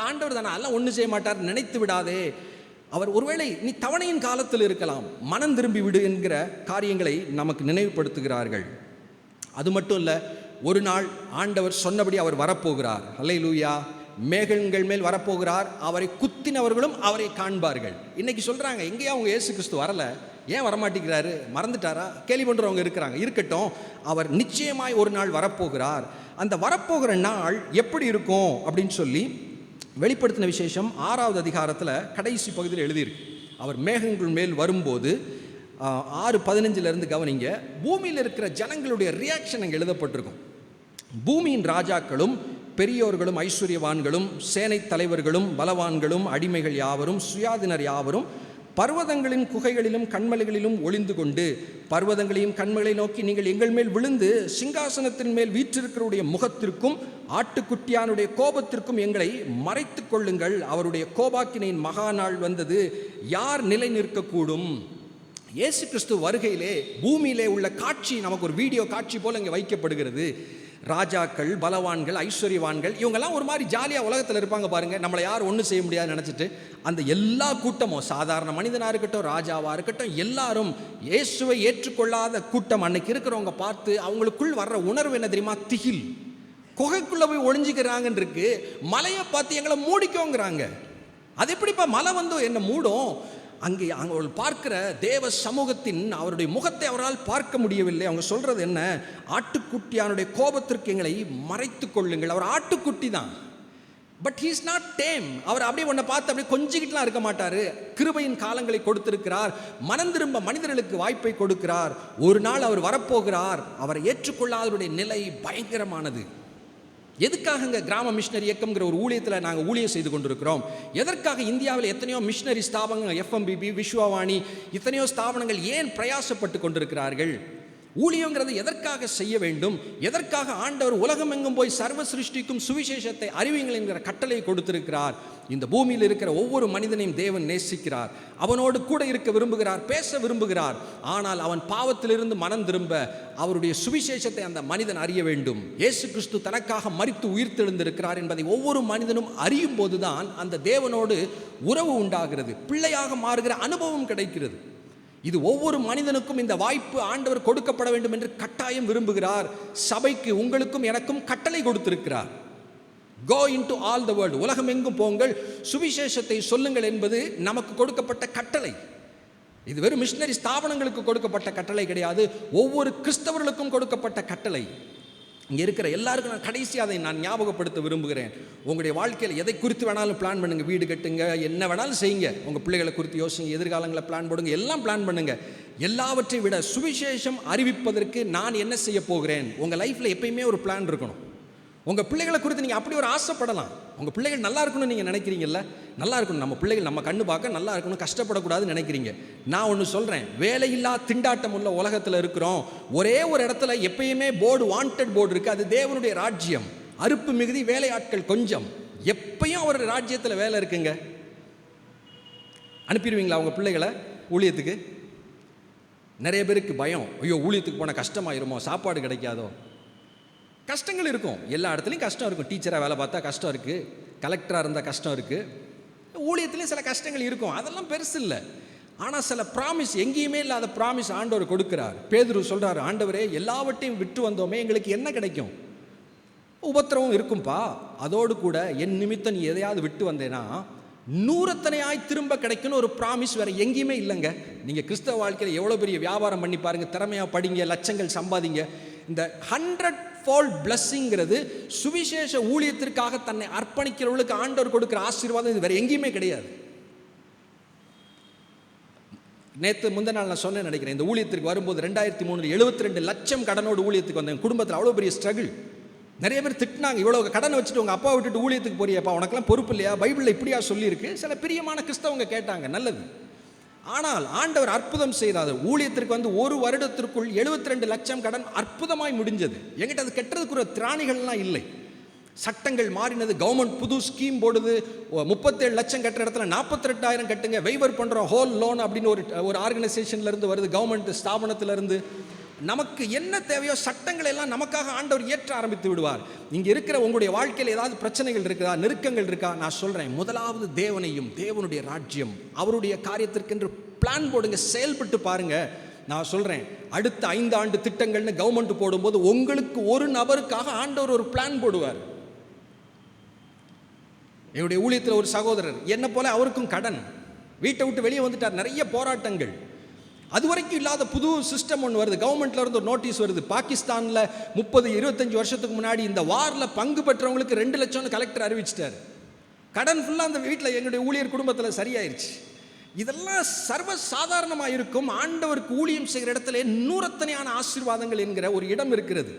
ஆண்டவர் தானே, அதெல்லாம் ஒன்றும் செய்ய மாட்டார் நினைத்து விடாதே. அவர் ஒருவேளை நீ தவணையின் காலத்தில் இருக்கலாம், மனம் திரும்பி விடு என்கிற காரியங்களை நமக்கு நினைவுபடுத்துகிறார்கள். அது மட்டும் இல்லை, ஒரு நாள் ஆண்டவர் சொன்னபடி அவர் வரப்போகிறார். அல்லேலூயா. மேகங்கள் மேல் வரப்போகிறார். அவரை குத்தினவர்களும் அவரை காண்பார்கள். இன்னைக்கு சொல்கிறாங்க, எங்கேயா அவங்க இயேசு கிறிஸ்து வரல, ஏன் வரமாட்டேங்கிறாரு, மறந்துட்டாரா? கேள்வி பண்ணுறவங்க இருக்கிறாங்க. இருக்கட்டும், அவர் நிச்சயமாய் ஒரு நாள் வரப்போகிறார். அந்த வரப்போகிற நாள் எப்படி இருக்கும் அப்படின்னு சொல்லி வெளிப்படுத்தின விசேஷம் 6வது அதிகாரத்தில் கடைசி பகுதியில் எழுதியிருக்கு. அவர் மேகங்கள் மேல் வரும்போது 6:15 கவனிங்க. பூமியில் இருக்கிற ஜனங்களுடைய ரியாக்ஷன் அங்கே எழுதப்பட்டிருக்கும். பூமியின் ராஜாக்களும் பெரியோர்களும் ஐஸ்வர்யவான்களும் சேனை தலைவர்களும் பலவான்களும் அடிமைகள் யாவரும் சுயாதீனர் யாவரும் பர்வதங்களின் குகைகளிலும் கண்மலைகளிலும் ஒளிந்து கொண்டு பர்வதங்களையும் கண்மலை நோக்கி நீங்கள் எங்கள் மேல் விழுந்து சிங்காசனத்தின் மேல் வீற்றிருக்கிறவருடைய முகத்திற்கும் ஆட்டுக்குட்டியானுடைய கோபத்திற்கும் எங்களை மறைத்து கொள்ளுங்கள். அவருடைய கோபாக்கினையின் மகா நாள் வந்தது, யார் நிலை நிற்கக்கூடும்? இயேசு கிறிஸ்து வருகையிலே பூமியிலே உள்ள காட்சி நமக்கு ஒரு வீடியோ காட்சி போல இங்கே வைக்கப்படுகிறது. ராஜாக்கள், பலவான்கள், ஐஸ்வர்யவான்கள் இவங்கெல்லாம் ஒரு மாதிரி ஜாலியாக உலகத்தில் இருப்பாங்க பாருங்கள். நம்மளை யாரும் ஒன்றும் செய்ய முடியாதுன்னு நினச்சிட்டு அந்த எல்லா கூட்டமும், சாதாரண மனிதனாக இருக்கட்டும், ராஜாவாக இருக்கட்டும், எல்லாரும் இயேசுவை ஏற்றுக்கொள்ளாத கூட்டம் அன்னைக்கு இருக்கிறவங்க பார்த்து அவங்களுக்குள் வர்ற உணர்வு என்ன தெரியுமா? திகில். குகைக்குள்ளே போய் ஒளிஞ்சிக்கிறாங்கன்னு இருக்கு. மலையை பார்த்து எங்களை மூடிக்கோங்கிறாங்க. அது எப்படிப்பா மலை வந்து என்ன மூடும்? அங்கே அவர்கள் பார்க்கிற தேவ சமூகத்தின் அவருடைய முகத்தை அவரால் பார்க்க முடியவில்லை. அவங்க சொல்கிறது என்ன? ஆட்டுக்குட்டியானுடைய கோபத்திற்கு எங்களை மறைத்து கொள்ளுங்கள். அவர் ஆட்டுக்குட்டி தான், but he is not tame. அவர் அப்படியே ஒன்றை பார்த்து அப்படியே கொஞ்சிக்கிட்டுலாம் இருக்க மாட்டார். கிருபையின் காலங்களை கொடுத்திருக்கிறார். மனம் திரும்ப மனிதர்களுக்கு வாய்ப்பை கொடுக்கிறார். ஒரு நாள் அவர் வரப்போகிறார். அவரை ஏற்றுக்கொள்ளாதவருடைய நிலை பயங்கரமானது. எதுக்காக இங்கே கிராம மிஷினரி இயக்கம்ங்கிற ஒரு ஊழியத்தில் நாங்கள் ஊழியம் செய்து கொண்டிருக்கிறோம்? எதற்காக இந்தியாவில் எத்தனையோ மிஷினரி ஸ்தாபனங்கள், FMBB, விஸ்வவாணி, எத்தனையோ ஸ்தாபனங்கள் ஏன் பிரயாசப்பட்டு கொண்டிருக்கிறார்கள்? ஊழியங்கிறது எதற்காக செய்ய வேண்டும், எதற்காக ஆண்டவர் உலகம் எங்கும் போய் சர்வ சிருஷ்டிக்கும் சுவிசேஷத்தை அறிவிங்கள் என்கிற கட்டளை கொடுத்திருக்கிறார். இந்த பூமியில் இருக்கிற ஒவ்வொரு மனிதனையும் தேவன் நேசிக்கிறார், அவனோடு கூட இருக்க விரும்புகிறார், பேச விரும்புகிறார். ஆனால் அவன் பாவத்திலிருந்து மனம் திரும்ப அவருடைய சுவிசேஷத்தை அந்த மனிதன் அறிய வேண்டும். இயேசு கிறிஸ்து தனக்காக மரித்து உயிர்த்தெழுந்திருக்கிறார் என்பதை ஒவ்வொரு மனிதனும் அறியும் போதுதான் அந்த தேவனோடு உறவு உண்டாகிறது, பிள்ளையாக மாறுகிற அனுபவம் கிடைக்கிறது. இது ஒவ்வொரு மனிதனுக்கும் இந்த வாய்ப்பு ஆண்டவர் கொடுக்கப்பட வேண்டும் என்று கட்டாயம் விரும்புகிறார். சபைக்கு உங்களுக்கும் எனக்கும் கட்டளை கொடுத்திருக்கிறார். Go into all the world, உலகம் எங்கும் போங்கள், சுவிசேஷத்தை சொல்லுங்கள் என்பது நமக்கு கொடுக்கப்பட்ட கட்டளை. இது வெறும் மிஷனரி ஸ்தாபனங்களுக்கு கொடுக்கப்பட்ட கட்டளை கிடையாது, ஒவ்வொரு கிறிஸ்தவர்களுக்கும் கொடுக்கப்பட்ட கட்டளை. இங்கே இருக்கிற எல்லாருக்கும் நான் கடைசியாக அதை நான் ஞாபகப்படுத்த விரும்புகிறேன். உங்களுடைய வாழ்க்கையில் எதை குறித்து வேணாலும் பிளான் பண்ணுங்கள், வீடு கட்டுங்க, என்ன வேணாலும் செய்யுங்க, உங்கள் பிள்ளைகளை குறித்து யோசிங்க, எதிர்காலங்களை பிளான் போடுங்க, எல்லாம் பிளான் பண்ணுங்கள். எல்லாவற்றை விட சுவிசேஷம் அறிவிப்பதற்கு நான் என்ன செய்ய போகிறேன். உங்கள் லைஃப்பில் எப்பயுமே ஒரு பிளான் இருக்கணும். உங்கள் பிள்ளைகளை குறித்து நீங்கள் அப்படி ஒரு ஆசைப்படலாம். உங்கள் பிள்ளைகள் நல்லா இருக்கணும்னு நீங்கள் நினைக்கிறீங்கல்ல, நல்லா இருக்கணும், நம்ம பிள்ளைகள் நம்ம கண்ணு பார்க்க நல்லா இருக்கணும், கஷ்டப்படக்கூடாதுன்னு நினைக்கிறீங்க. நான் ஒன்று சொல்கிறேன், வேலையில்லா திண்டாட்டம் உள்ள உலகத்தில் இருக்கிறோம். ஒரே ஒரு இடத்துல எப்பயுமே போர்டு, வாண்டட் போர்டு இருக்குது, அது தேவனுடைய ராஜ்யம். அறுப்பு மிகுதி, வேலையாட்கள் கொஞ்சம். எப்பயும் ஒரு ராஜ்யத்தில் வேலை இருக்குங்க. அனுப்பிடுவீங்களா உங்கள் பிள்ளைகளை ஊழியத்துக்கு? நிறைய பேருக்கு பயம், ஐயோ ஊழியத்துக்கு போனால் கஷ்டமாயிருமோ, சாப்பாடு கிடைக்காதோ. கஷ்டங்கள் இருக்கும், எல்லா இடத்துலையும் கஷ்டம் இருக்கும். டீச்சராக வேலை பார்த்தா கஷ்டம் இருக்குது, கலெக்டராக இருந்தால் கஷ்டம் இருக்குது, ஊழியத்துலேயும் சில கஷ்டங்கள் இருக்கும், அதெல்லாம் பெருசு இல்லை. ஆனால் சில ப்ராமிஸ், எங்கேயுமே இல்லாத ப்ராமிஸ் ஆண்டவர் கொடுக்குறார். பேதுரு சொல்கிறார், ஆண்டவரே எல்லாவற்றையும் விட்டு வந்தோமே, எங்களுக்கு என்ன கிடைக்கும்? உபத்திரவம் இருக்கும்பா, அதோடு கூட என் நிமித்தம் நீ எதையாவது விட்டு வந்தேன்னா நூறத்தனையாய் திரும்ப கிடைக்குன்னு ஒரு ப்ராமிஸ் வேறு எங்கேயுமே இல்லைங்க. நீங்கள் கிறிஸ்தவ வாழ்க்கையில் எவ்வளோ பெரிய வியாபாரம் பண்ணி பாருங்கள், திறமையாக படிங்க, லட்சங்கள் சம்பாதிங்க, இந்த 100-fold blessingங்கிறது சுவிசேஷ ஊழியத்திற்காக தன்னை அர்ப்பணிக்கிறவர்களுக்கு ஆண்டவர் கொடுக்குற ஆசீர்வாதம் இது வேறு எங்கேயுமே கிடையாது. முந்தின நாள் நான் சொன்னேன் நினைக்கிறேன், இந்த ஊழியத்திற்கு வரும்போது 2003 72 லட்சம் கடனோடு ஊழியத்துக்கு வந்தேன். குடும்பத்தில் அவ்வளோ பெரிய ஸ்ட்ரகிள். நிறைய பேர் திட்டினாங்க, இவ்வளோ கடனை வச்சுட்டு உங்கள் அப்பா விட்டுட்டு ஊழியத்துக்கு போறியப்பா, உனக்கெல்லாம் பொறுப்பு இல்லையா, பைபிளில் இப்படியா சொல்லியிருக்கு. சில பிரியமான கிறிஸ்தவங்க கேட்டாங்க, நல்லது. ஆனால் ஆண்டவர் அற்புதம் செய்தார். ஊழியத்திற்கு வந்து ஒரு வருடத்திற்குள் 72 லட்சம் கடன் அற்புதமாய் முடிஞ்சது. எங்கிட்ட அது கட்டுறதுக்குரிய திராணிகள்லாம் இல்லை. சட்டங்கள் மாறினது, கவர்மெண்ட் புது ஸ்கீம் போடுது, 37 லட்சம் கட்டுற இடத்துல 48,000 கட்டுங்க, வெய்வர் பண்ணுறோம், ஹோல் லோன் அப்படின்னு ஒரு ஆர்கனைசேஷன்லேருந்து வருது, கவர்மெண்ட் ஸ்தாபனத்திலேருந்து. நமக்கு என்ன தேவையோ சட்டங்கள் எல்லாம் நமக்காக ஆண்டவர் ஏற்ற ஆரம்பித்து விடுவார். இங்கே இருக்கிற உங்களுடைய வாழ்க்கையில் ஏதாவது பிரச்சனைகள் இருக்குதா, நெருக்கங்கள் இருக்கா? நான் சொல்கிறேன், முதலாவது தேவனையும் தேவனுடைய ராஜ்யம் அவருடைய காரியத்திற்கென்று பிளான் போடுங்க, செயல்பட்டு பாருங்க. நான் சொல்கிறேன், அடுத்த 5 ஆண்டு திட்டங்கள்னு கவர்மெண்ட் போடும்போது உங்களுக்கு ஒரு நபருக்காக ஆண்டவர் ஒரு பிளான் போடுவார். என்னுடைய ஊழியத்தில் ஒரு சகோதரர், என்ன போல அவருக்கும் கடன், வீட்டை விட்டு வெளியே வந்துட்டார், நிறைய போராட்டங்கள். அது வரைக்கும் இல்லாத புது சிஸ்டம் ஒன்று வருது, கவர்மெண்ட்ல இருந்து ஒரு நோட்டீஸ் வருது. பாகிஸ்தானில் 30-25 வருஷத்துக்கு முன்னாடி இந்த வாரில் பங்கு பெற்றவங்களுக்கு 2 லட்சம்னு கலெக்டர் அறிவிச்சிட்டார். கடன் ஃபுல்லாக அந்த வீட்டில் எங்களுடைய ஊழியர் குடும்பத்தில் சரியாயிருச்சு. இதெல்லாம் சர்வ சாதாரணமாக இருக்கும். ஆண்டவருக்கு ஊழியம் செய்கிற இடத்துல நூறத்தனையான ஆசீர்வாதங்கள் என்கிற ஒரு இடம் இருக்கிறது.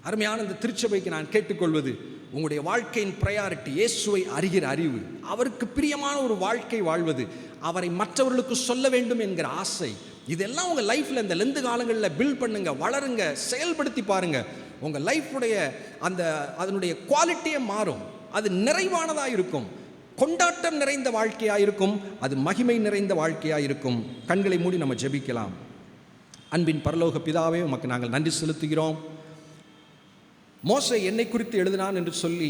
அருமையான இந்த திருச்சபைக்கு நான் கேட்டுக்கொள்வது, உங்களுடைய வாழ்க்கையின் ப்ரையாரிட்டி இயேசுவை அறிகிற அறிவு, அவருக்கு பிரியமான ஒரு வாழ்க்கை வாழ்வது, அவரை மற்றவர்களுக்கு சொல்ல வேண்டும் என்கிற ஆசை, இதெல்லாம் உங்கள் லைஃப்பில் இந்த லெந்து காலங்களில் பில்ட் பண்ணுங்க, வளருங்க, செயல்படுத்தி பாருங்க. உங்கள் லைஃபுடைய அதனுடைய குவாலிட்டியே மாறும். அது நிறைவானதாக இருக்கும், கொண்டாட்டம் நிறைந்த வாழ்க்கையாக இருக்கும், அது மகிமை நிறைந்த வாழ்க்கையாக இருக்கும். கண்களை மூடி நம்ம ஜெபிக்கலாம். அன்பின் பரலோக பிதாவே, உமக்கு நாங்கள் நன்றி செலுத்துகிறோம். மோசே என்னை குறித்து எழுதினான் என்று சொல்லி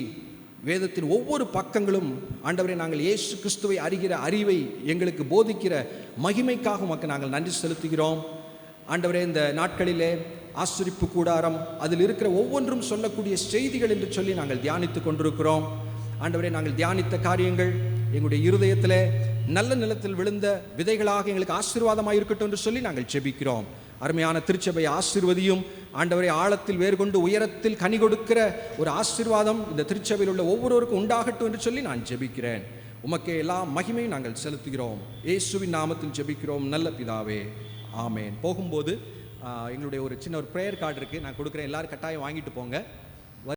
வேதத்தின் ஒவ்வொரு பக்கங்களும் ஆண்டவரை நாங்கள் இயேசு கிறிஸ்துவை அறிகிற அறிவை எங்களுக்கு போதிக்கிற மகிமைக்காக உமக்கு நாங்கள் நன்றி செலுத்துகிறோம். ஆண்டவரே, இந்த நாட்களிலே ஆசரிப்பு கூடாரம், அதில் இருக்கிற ஒவ்வொன்றும் சொல்லக்கூடிய செய்திகள் என்று சொல்லி நாங்கள் தியானித்து கொண்டிருக்கிறோம். ஆண்டவரே, நாங்கள் தியானித்த காரியங்கள் எங்களுடைய இருதயத்தில் நல்ல நிலத்தில் விழுந்த விதைகளாக எங்களுக்கு ஆசீர்வாதமாக இருக்கட்டும் என்று சொல்லி நாங்கள் ஜெபிக்கிறோம். அருமையான திருச்சபை ஆசீர்வதியும். ஆண்டவரை, ஆழத்தில் வேறு கொண்டு உயரத்தில் கனி கொடுக்கிற ஒரு ஆசீர்வாதம் இந்த திருச்சபையில் உள்ள ஒவ்வொருவருக்கும் உண்டாகட்டும் என்று சொல்லி நான் ஜெபிக்கிறேன். உமக்கே எல்லா மகிமையும் நாங்கள் செலுத்துகிறோம். இயேசுவின் நாமத்தில் ஜெபிக்கிறோம் நல்ல பிதாவே, ஆமேன். போகும்போது எங்களுடைய ஒரு சின்ன ஒரு ப்ரேயர் கார்டு இருக்குது, நான் கொடுக்குறேன், எல்லோரும் கட்டாயம் வாங்கிட்டு போங்க.